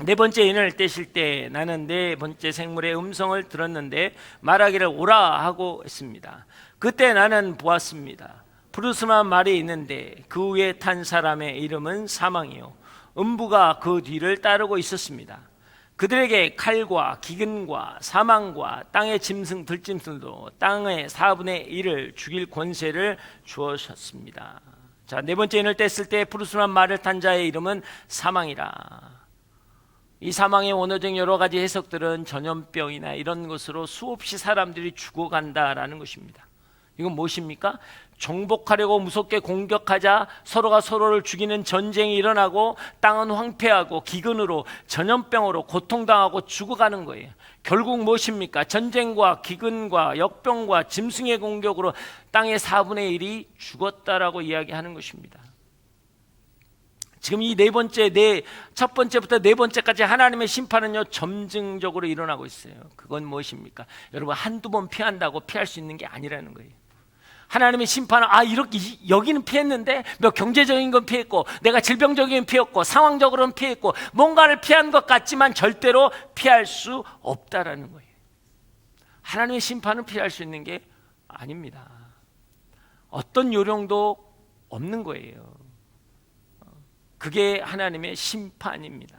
네 번째 인을 떼실 때 나는 네 번째 생물의 음성을 들었는데 말하기를 오라 하고 했습니다. 그때 나는 보았습니다. 푸르스름한 말이 있는데 그 위에 탄 사람의 이름은 사망이요, 음부가 그 뒤를 따르고 있었습니다. 그들에게 칼과 기근과 사망과 땅의 짐승 들짐승도 땅의 4분의 1을 죽일 권세를 주었습니다. 자, 네 번째 인을 뗐을 때 푸르스름한 말을 탄 자의 이름은 사망이라. 이 사망의 원어적 여러 가지 해석들은 전염병이나 이런 것으로 수없이 사람들이 죽어간다라는 것입니다. 이건 무엇입니까? 정복하려고 무섭게 공격하자 서로가 서로를 죽이는 전쟁이 일어나고 땅은 황폐하고 기근으로 전염병으로 고통당하고 죽어가는 거예요. 결국 무엇입니까? 전쟁과 기근과 역병과 짐승의 공격으로 땅의 4분의 1이 죽었다라고 이야기하는 것입니다. 지금 이 첫 번째부터 네 번째까지 하나님의 심판은요, 점증적으로 일어나고 있어요. 그건 무엇입니까? 여러분, 한두 번 피한다고 피할 수 있는 게 아니라는 거예요. 하나님의 심판은 이렇게 여기는 피했는데 경제적인 건 피했고 내가 질병적인 건 피했고 상황적으로는 피했고 뭔가를 피한 것 같지만 절대로 피할 수 없다라는 거예요. 하나님의 심판은 피할 수 있는 게 아닙니다. 어떤 요령도 없는 거예요. 그게 하나님의 심판입니다.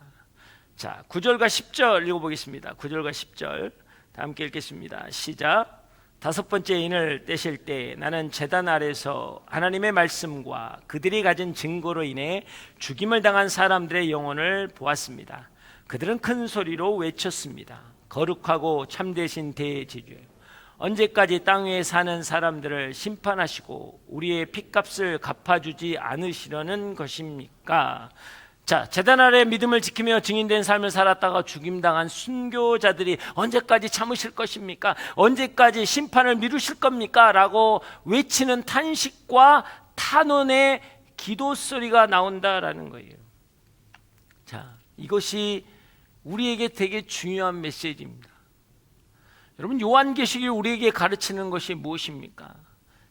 자, 9절과 10절 읽어보겠습니다. 9절과 10절 다 함께 읽겠습니다. 시작. 다섯 번째 인을 떼실 때 나는 제단 아래서 하나님의 말씀과 그들이 가진 증거로 인해 죽임을 당한 사람들의 영혼을 보았습니다. 그들은 큰 소리로 외쳤습니다. 거룩하고 참되신 대제주, 언제까지 땅 위에 사는 사람들을 심판하시고 우리의 핏값을 갚아주지 않으시려는 것입니까? 자, 제단 아래 믿음을 지키며 증인된 삶을 살았다가 죽임당한 순교자들이 언제까지 참으실 것입니까? 언제까지 심판을 미루실 겁니까? 라고 외치는 탄식과 탄원의 기도 소리가 나온다라는 거예요. 자, 이것이 우리에게 되게 중요한 메시지입니다. 여러분, 요한계시록이 우리에게 가르치는 것이 무엇입니까?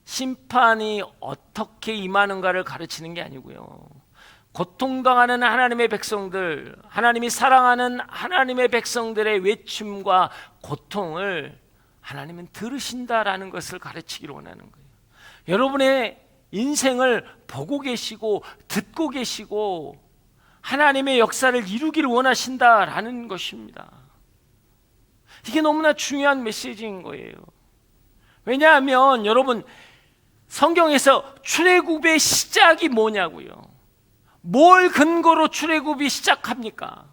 심판이 어떻게 임하는가를 가르치는 게 아니고요, 고통당하는 하나님의 백성들, 하나님이 사랑하는 하나님의 백성들의 외침과 고통을 하나님은 들으신다라는 것을 가르치기로 원하는 거예요. 여러분의 인생을 보고 계시고 듣고 계시고 하나님의 역사를 이루기를 원하신다라는 것입니다. 이게 너무나 중요한 메시지인 거예요. 왜냐하면 여러분, 성경에서 출애굽의 시작이 뭐냐고요. 뭘 근거로 출애굽이 시작합니까?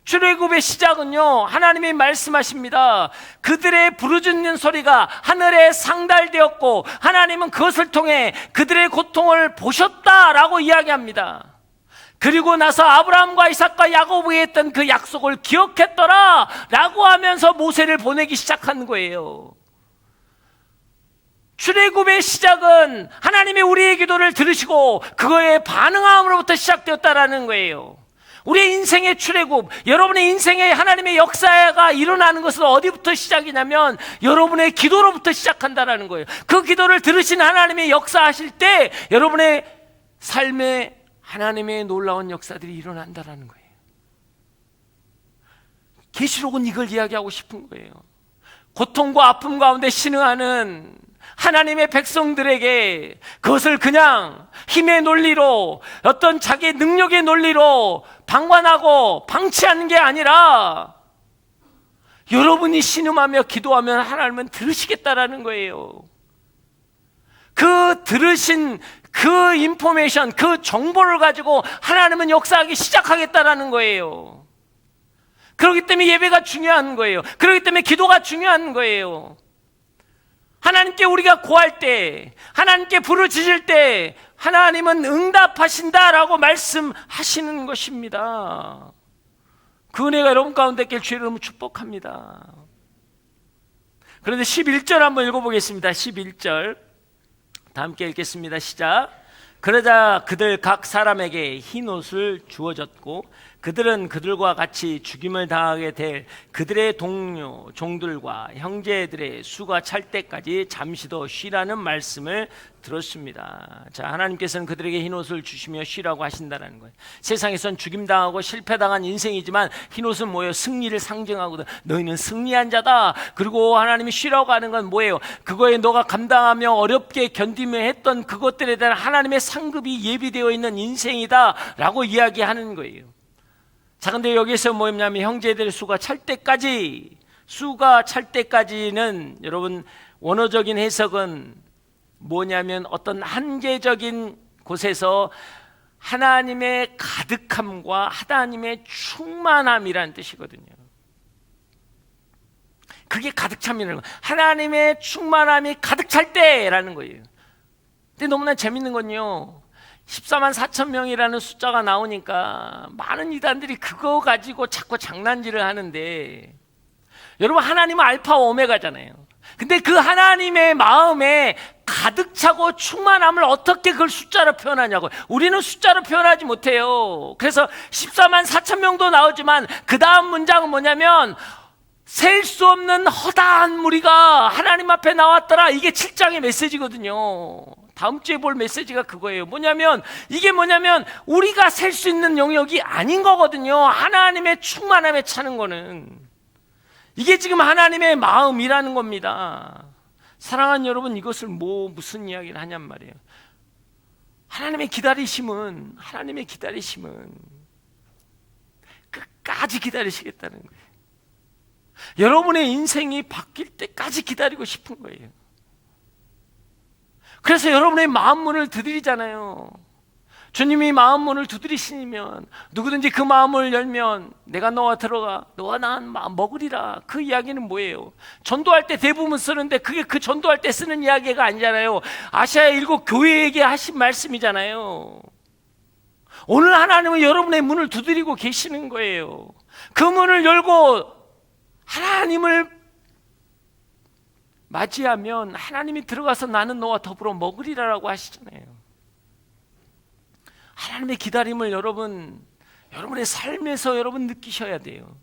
출애굽의 시작은요, 하나님이 말씀하십니다. 그들의 부르짖는 소리가 하늘에 상달되었고 하나님은 그것을 통해 그들의 고통을 보셨다라고 이야기합니다. 그리고 나서 아브라함과 이삭과 야곱에게 했던 그 약속을 기억했더라 라고 하면서 모세를 보내기 시작한 거예요. 출애굽의 시작은 하나님이 우리의 기도를 들으시고 그거에 반응함으로부터 시작되었다라는 거예요. 우리의 인생의 출애굽, 여러분의 인생에 하나님의 역사가 일어나는 것은 어디부터 시작이냐면 여러분의 기도로부터 시작한다라는 거예요. 그 기도를 들으신 하나님의 역사하실 때 여러분의 삶에 하나님의 놀라운 역사들이 일어난다라는 거예요. 계시록은 이걸 이야기하고 싶은 거예요. 고통과 아픔 가운데 신음하는 하나님의 백성들에게 그것을 그냥 힘의 논리로, 어떤 자기의 능력의 논리로 방관하고 방치하는 게 아니라 여러분이 신음하며 기도하면 하나님은 들으시겠다라는 거예요. 그 들으신 그 인포메이션, 그 정보를 가지고 하나님은 역사하기 시작하겠다라는 거예요. 그렇기 때문에 예배가 중요한 거예요. 그렇기 때문에 기도가 중요한 거예요. 하나님께 우리가 구할 때, 하나님께 부르짖을 때 하나님은 응답하신다라고 말씀하시는 것입니다. 그 은혜가 여러분 가운데 있길 주의 이름으로 축복합니다. 그런데 11절 한번 읽어보겠습니다. 11절 다 함께 읽겠습니다. 시작. 그러자 그들 각 사람에게 흰 옷을 주어졌고 그들은 그들과 같이 죽임을 당하게 될 그들의 동료 종들과 형제들의 수가 찰 때까지 잠시 더 쉬라는 말씀을 들었습니다. 자, 하나님께서는 그들에게 흰 옷을 주시며 쉬라고 하신다는 거예요. 세상에선 죽임당하고 실패당한 인생이지만 흰 옷은 뭐예요? 승리를 상징하거든. 너희는 승리한 자다. 그리고 하나님이 쉬라고 하는 건 뭐예요? 그거에 너가 감당하며 어렵게 견디며 했던 그것들에 대한 하나님의 상급이 예비되어 있는 인생이다 라고 이야기하는 거예요. 자, 근데 여기서 뭐냐면 형제들의 수가 찰 때까지는 여러분 원어적인 해석은 뭐냐면 어떤 한계적인 곳에서 하나님의 가득함과 하나님의 충만함이라는 뜻이거든요. 그게 가득 차면 하나님의 충만함이 가득 찰 때라는 거예요. 근데 너무나 재밌는 건요, 14만 4천 명이라는 숫자가 나오니까 많은 이단들이 그거 가지고 자꾸 장난질을 하는데, 여러분, 하나님은 알파와 오메가잖아요. 근데 그 하나님의 마음에 가득 차고 충만함을 어떻게 그걸 숫자로 표현하냐고요. 우리는 숫자로 표현하지 못해요. 그래서 14만 4천 명도 나오지만 그 다음 문장은 뭐냐면, 셀 수 없는 허다한 무리가 하나님 앞에 나왔더라. 이게 7장의 메시지거든요. 다음 주에 볼 메시지가 그거예요. 이게 뭐냐면 우리가 셀 수 있는 영역이 아닌 거거든요. 하나님의 충만함에 차는 거는. 이게 지금 하나님의 마음이라는 겁니다. 사랑하는 여러분, 이것을 무슨 이야기를 하냔 말이에요. 하나님의 기다리심은 끝까지 기다리시겠다는 거예요. 여러분의 인생이 바뀔 때까지 기다리고 싶은 거예요. 그래서 여러분의 마음 문을 두드리잖아요. 주님이 마음 문을 두드리시면 누구든지 그 마음을 열면 내가 너와 들어가 너와 난 먹으리라. 그 이야기는 뭐예요? 전도할 때 대부분 쓰는데 그게 그 전도할 때 쓰는 이야기가 아니잖아요. 아시아의 7 교회에게 하신 말씀이잖아요. 오늘 하나님은 여러분의 문을 두드리고 계시는 거예요. 그 문을 열고 하나님을 맞이하면 하나님이 들어가서 나는 너와 더불어 먹으리라라고 하시잖아요. 하나님의 기다림을 여러분의 삶에서 여러분 느끼셔야 돼요.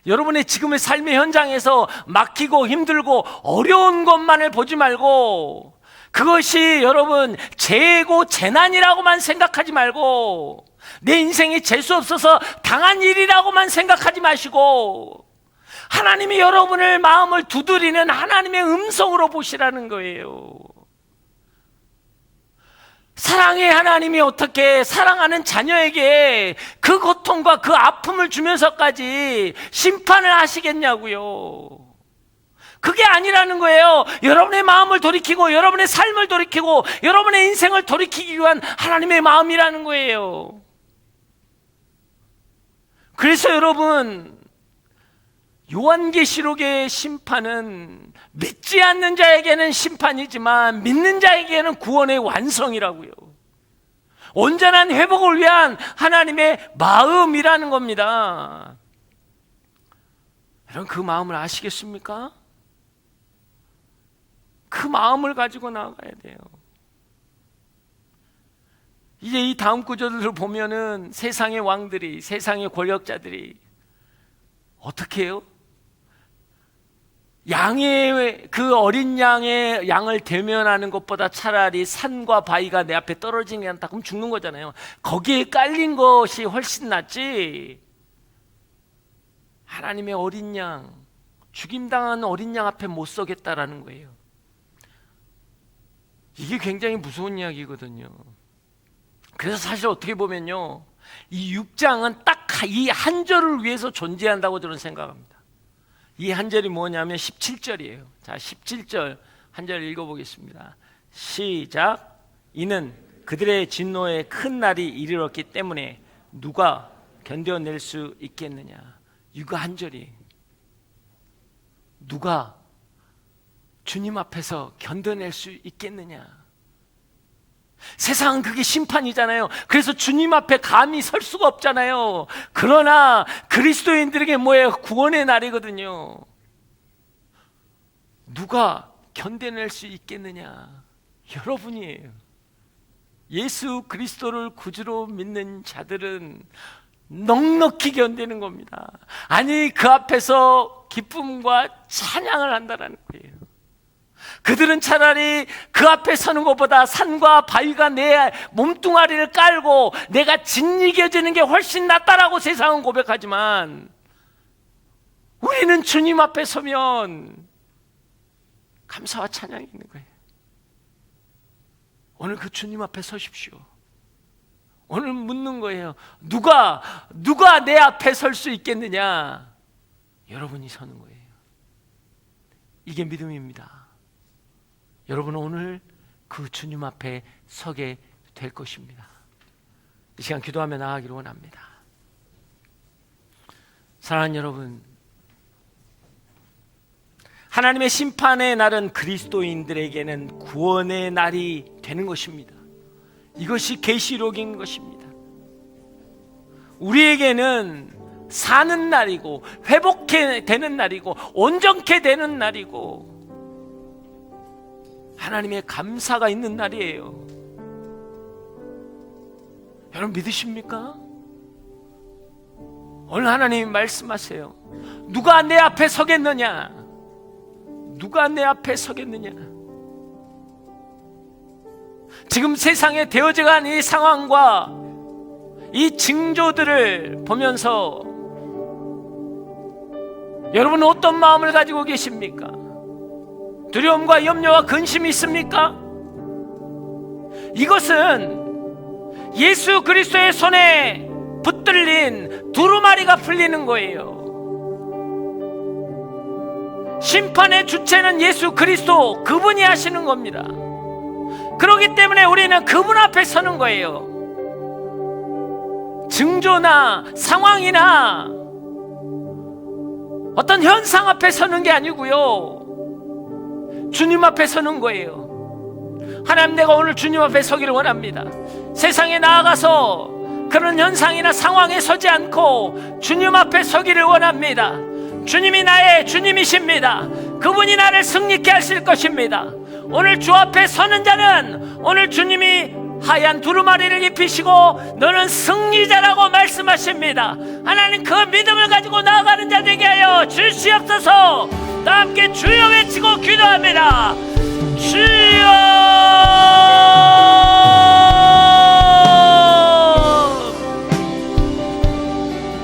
여러분의 지금의 삶의 현장에서 막히고 힘들고 어려운 것만을 보지 말고, 그것이 여러분 재고 재난이라고만 생각하지 말고, 내 인생에 재수 없어서 당한 일이라고만 생각하지 마시고, 하나님이 여러분의 마음을 두드리는 하나님의 음성으로 보시라는 거예요. 사랑의 하나님이 어떻게 사랑하는 자녀에게 그 고통과 그 아픔을 주면서까지 심판을 하시겠냐고요. 그게 아니라는 거예요. 여러분의 마음을 돌이키고 여러분의 삶을 돌이키고 여러분의 인생을 돌이키기 위한 하나님의 마음이라는 거예요. 그래서 여러분, 요한계시록의 심판은 믿지 않는 자에게는 심판이지만 믿는 자에게는 구원의 완성이라고요. 온전한 회복을 위한 하나님의 마음이라는 겁니다. 여러분, 그 마음을 아시겠습니까? 그 마음을 가지고 나아가야 돼요. 이제 이 다음 구절들을 보면은 세상의 왕들이, 세상의 권력자들이 어떻게 해요? 그 어린 양을 대면하는 것보다 차라리 산과 바위가 내 앞에 떨어지는 게 낫다. 그럼 죽는 거잖아요. 거기에 깔린 것이 훨씬 낫지. 하나님의 어린 양, 죽임당한 어린 양 앞에 못 서겠다라는 거예요. 이게 굉장히 무서운 이야기거든요. 그래서 사실 어떻게 보면요, 이 6장은 딱 이 한 절을 위해서 존재한다고 저는 생각합니다. 이 한 절이 뭐냐면 17절이에요. 자, 17절 한 절 읽어보겠습니다. 시작. 이는 그들의 진노의 큰 날이 이르렀기 때문에 누가 견뎌낼 수 있겠느냐. 이거 한 절이에요. 누가 주님 앞에서 견뎌낼 수 있겠느냐. 세상은 그게 심판이잖아요. 그래서 주님 앞에 감히 설 수가 없잖아요. 그러나 그리스도인들에게 뭐예요? 구원의 날이거든요. 누가 견뎌낼 수 있겠느냐? 여러분이에요. 예수 그리스도를 구주로 믿는 자들은 넉넉히 견디는 겁니다. 아니, 그 앞에서 기쁨과 찬양을 한다는 거예요. 그들은 차라리 그 앞에 서는 것보다 산과 바위가 내 몸뚱아리를 깔고 내가 짓이겨지는 게 훨씬 낫다라고 세상은 고백하지만, 우리는 주님 앞에 서면 감사와 찬양이 있는 거예요. 오늘 그 주님 앞에 서십시오. 오늘 묻는 거예요. 누가 내 앞에 설 수 있겠느냐? 여러분이 서는 거예요. 이게 믿음입니다. 여러분은 오늘 그 주님 앞에 서게 될 것입니다. 이 시간 기도하며 나아가기를 원합니다. 사랑하는 여러분, 하나님의 심판의 날은 그리스도인들에게는 구원의 날이 되는 것입니다. 이것이 계시록인 것입니다. 우리에게는 사는 날이고 회복해 되는 날이고 온전케 되는 날이고 하나님의 감사가 있는 날이에요. 여러분 믿으십니까? 오늘 하나님이 말씀하세요. 누가 내 앞에 서겠느냐? 누가 내 앞에 서겠느냐? 지금 세상에 되어져간 이 상황과 이 징조들을 보면서 여러분은 어떤 마음을 가지고 계십니까? 두려움과 염려와 근심이 있습니까? 이것은 예수 그리스도의 손에 붙들린 두루마리가 풀리는 거예요. 심판의 주체는 예수 그리스도, 그분이 하시는 겁니다. 그렇기 때문에 우리는 그분 앞에 서는 거예요. 징조나 상황이나 어떤 현상 앞에 서는 게 아니고요, 주님 앞에 서는 거예요. 하나님, 내가 오늘 주님 앞에 서기를 원합니다. 세상에 나아가서 그런 현상이나 상황에 서지 않고 주님 앞에 서기를 원합니다. 주님이 나의 주님이십니다. 그분이 나를 승리케 하실 것입니다. 오늘 주 앞에 서는 자는 오늘 주님이 하얀 두루마리를 입히시고 너는 승리자라고 말씀하십니다. 하나님, 그 믿음을 가지고 나아가는 자 되게 하여 주시옵소서. 다 함께 주여 외치고 기도합니다. 주여!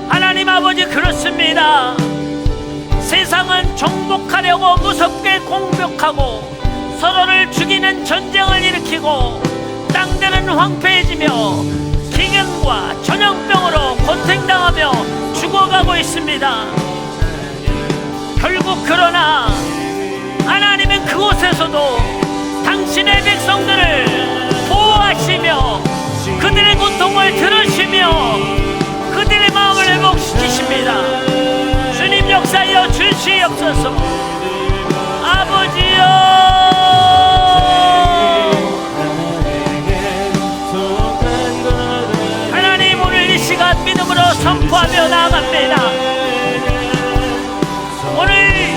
하나님 아버지, 그렇습니다. 세상은 정복하려고 무섭게 공격하고 서로를 죽이는 전쟁을 일으키고 땅들은 황폐해지며 기근과 전염병으로 고통당하며 죽어가고 있습니다. 결국 그러나 하나님은 그곳에서도 당신의 백성들을 보호하시며 그들의 고통을 들으시며 그들의 마음을 회복시키십니다. 주님 역사하여 주시옵소서. 아버지여, 하나님, 오늘 이 시간 믿음으로 선포하며 나아갑니다. 오늘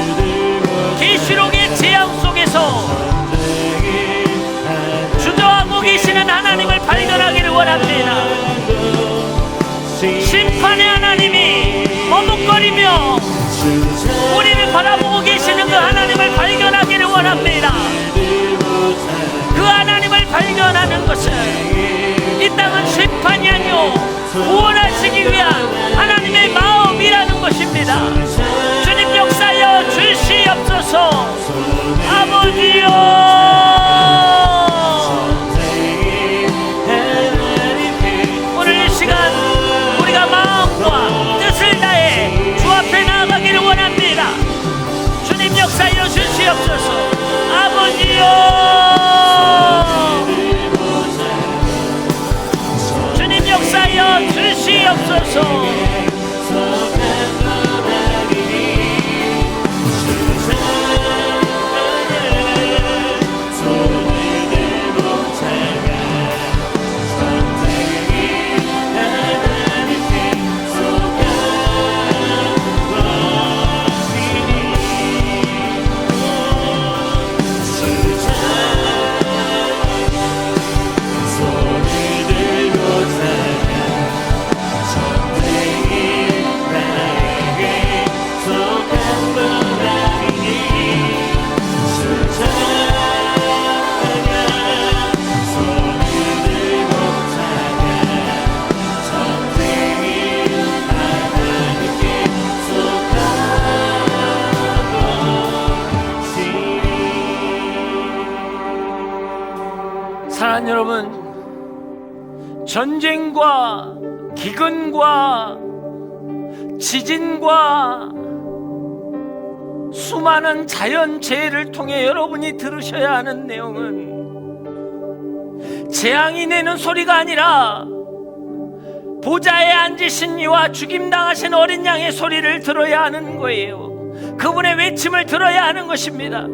계시록의 재앙 속에서 주저하고 계시는 하나님을 발견하기를 원합니다. 심판의 하나님이 머뭇거리며 우리를 바라보고 계시는 그 하나님을 발견하기를 원합니다. 그 하나님을 발견하는 것은 이 땅은 심판이 아니요 구원하시기 위한 하나님의 마음이라는 것입니다. 주님 역사하여 주시옵소서. 아버지여, 오늘 이 시간 우리가 마음과 뜻을 다해 주 앞에 나아가기를 원합니다. 주님 역사하여 주시옵소서. 아버지여, 주님 역사하여 주시옵소서. 사랑하는 여러분, 전쟁과 기근과 지진과 수많은 자연재해를 통해 여러분이 들으셔야 하는 내용은 재앙이 내는 소리가 아니라 보좌에 앉으신 이와 죽임당하신 어린 양의 소리를 들어야 하는 거예요. 그분의 외침을 들어야 하는 것입니다.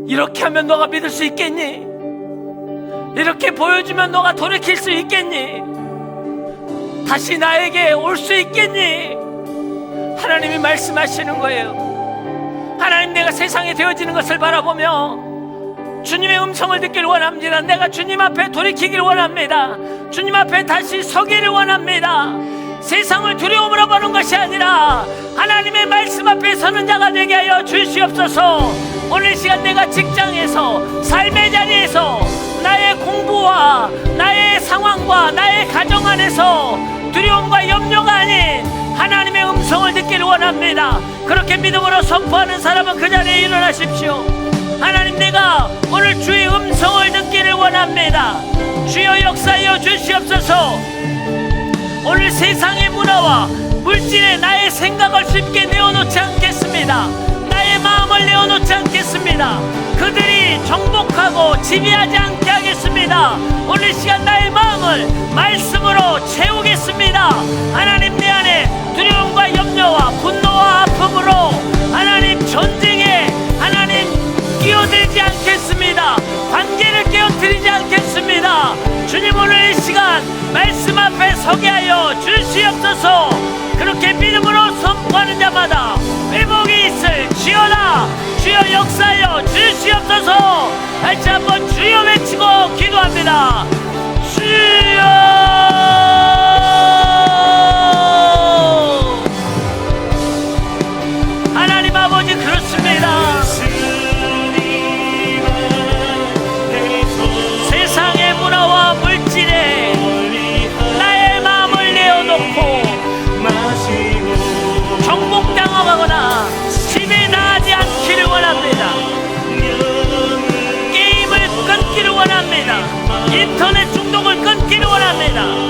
이렇게 하면 너가 믿을 수 있겠니? 이렇게 보여주면 너가 돌이킬 수 있겠니? 다시 나에게 올 수 있겠니? 하나님이 말씀하시는 거예요. 하나님, 내가 세상에 되어지는 것을 바라보며 주님의 음성을 듣기를 원합니다. 내가 주님 앞에 돌이키기를 원합니다. 주님 앞에 다시 서기를 원합니다. 세상을 두려움으로 보는 것이 아니라 하나님의 말씀 앞에 서는 자가 되게 하여 주시옵소서. 오늘 시간 내가 직장에서, 삶의 자리에서, 나의 공부와 나의 상황과 나의 가정 안에서 두려움과 염려가 아닌 하나님의 음성을 듣기를 원합니다. 그렇게 믿음으로 선포하는 사람은 그 자리에 일어나십시오. 하나님, 내가 오늘 주의 음성을 듣기를 원합니다. 주여 역사하여 주시옵소서. 오늘 세상의 문화와 물질에 나의 생각을 쉽게 내어놓지 않겠습니다. 나의 마음을 내어놓지 않겠습니다. 그들이 정복하고 지배하지 않게 하겠습니다. 오늘 시간 나의 마음을 말씀으로 채우겠습니다. 하나님, 내 안에 두려움과 염려와 분노와 아픔으로 하나님 전쟁에 하나님 끼어들지 않겠습니다. 관계를 깨어뜨리지 않겠습니다. 주님, 오늘 이 시간 말씀 앞에 서게 하여 주시옵소서. 그렇게 믿음으로 선포하는 자마다 회복이 있을지어다. 주여 역사하여 주시옵소서. 다시 한번 주여 외치고 기도합니다. 주여. 하나님 아버지, 그렇습니다. 세상의 문화와 물질에 나의 마음을 내어놓고 정복당하거나 지배당하지 않기를 원합니다. 게임을 끊기를 원합니다. 인터넷 중독을 끊기를 원합니다.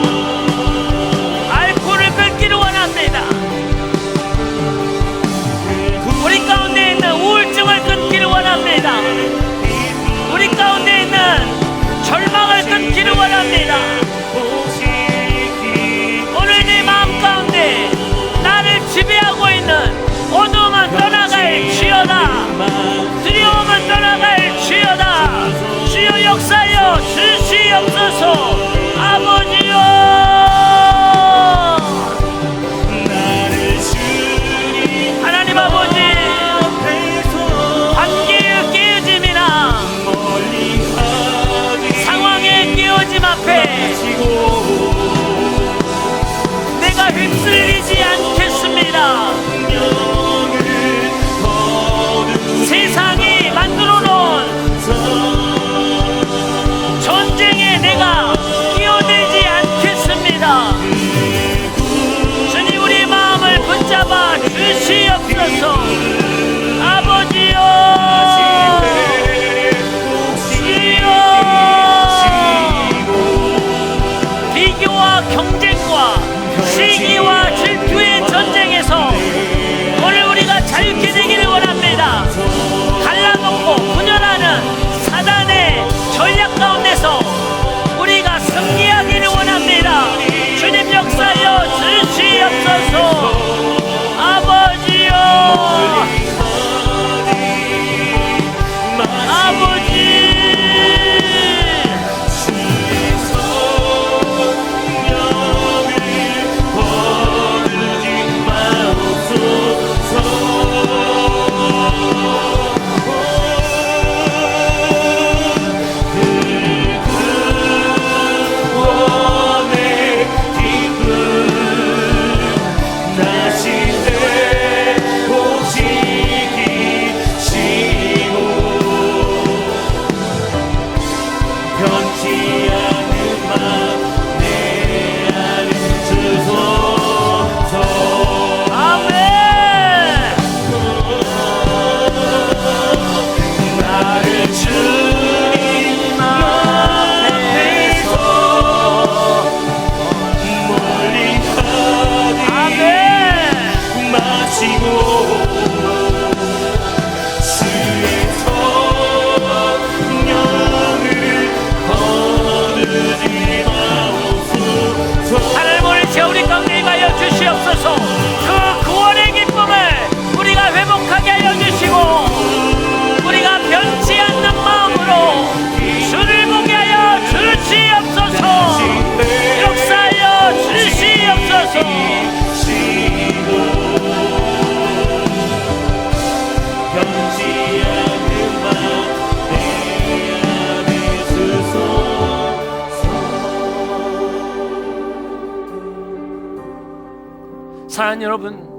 사랑하는 여러분,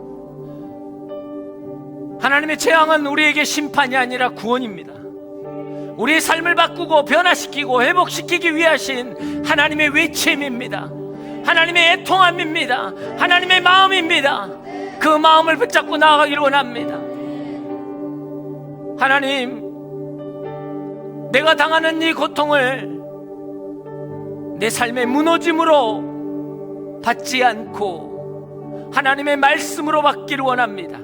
하나님의 재앙은 우리에게 심판이 아니라 구원입니다. 우리의 삶을 바꾸고 변화시키고 회복시키기 위하신 하나님의 외침입니다. 하나님의 애통함입니다. 하나님의 마음입니다. 그 마음을 붙잡고 나아가기를 원합니다. 하나님, 내가 당하는 이 고통을 내 삶의 무너짐으로 받지 않고 하나님의 말씀으로 받기를 원합니다.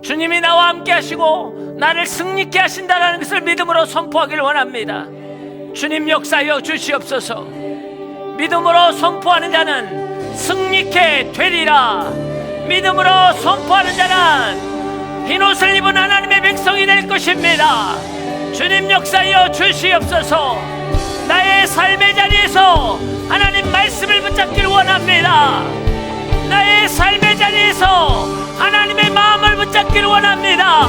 주님이 나와 함께 하시고 나를 승리케 하신다는 것을 믿음으로 선포하기를 원합니다. 주님 역사하여 주시옵소서. 믿음으로 선포하는 자는 승리케 되리라. 믿음으로 선포하는 자는 흰옷을 입은 하나님의 백성이 될 것입니다. 주님 역사하여 주시옵소서. 나의 삶의 자리에서 하나님 말씀을 붙잡기를 원합니다. 나의 삶의 자리에서 하나님의 마음을 붙잡기를 원합니다.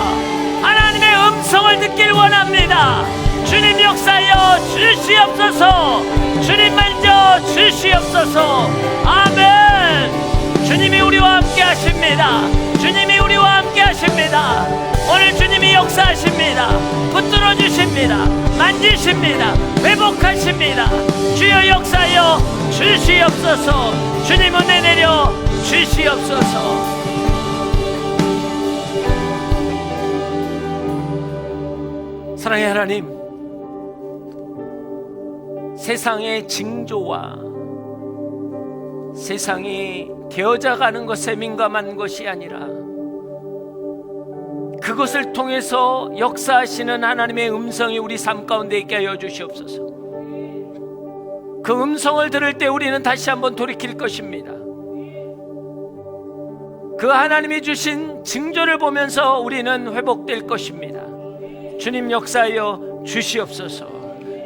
하나님의 음성을 듣기를 원합니다. 주님 역사하여 주시옵소서. 주님 만져 주시옵소서. 아멘. 주님이 우리와 함께 하십니다. 주님이 우리와 함께 하십니다. 오늘 주님이 역사하십니다. 붙들어 주십니다. 만지십니다. 회복하십니다. 주여 역사하여 주시옵소서. 주님 은혜 내려 주시옵소서. 사랑의 하나님, 세상의 징조와 세상이 되어져 가는 것에 민감한 것이 아니라 그것을 통해서 역사하시는 하나님의 음성이 우리 삶 가운데 있게 하여 주시옵소서. 그 음성을 들을 때 우리는 다시 한번 돌이킬 것입니다. 그 하나님이 주신 징조를 보면서 우리는 회복될 것입니다. 주님 역사하여 주시옵소서.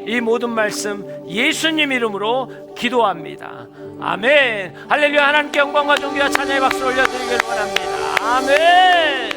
이 모든 말씀 예수님 이름으로 기도합니다. 아멘. 할렐루야. 하나님께 영광과 존귀와 찬양의 박수를 올려드리길 원합니다. 아멘.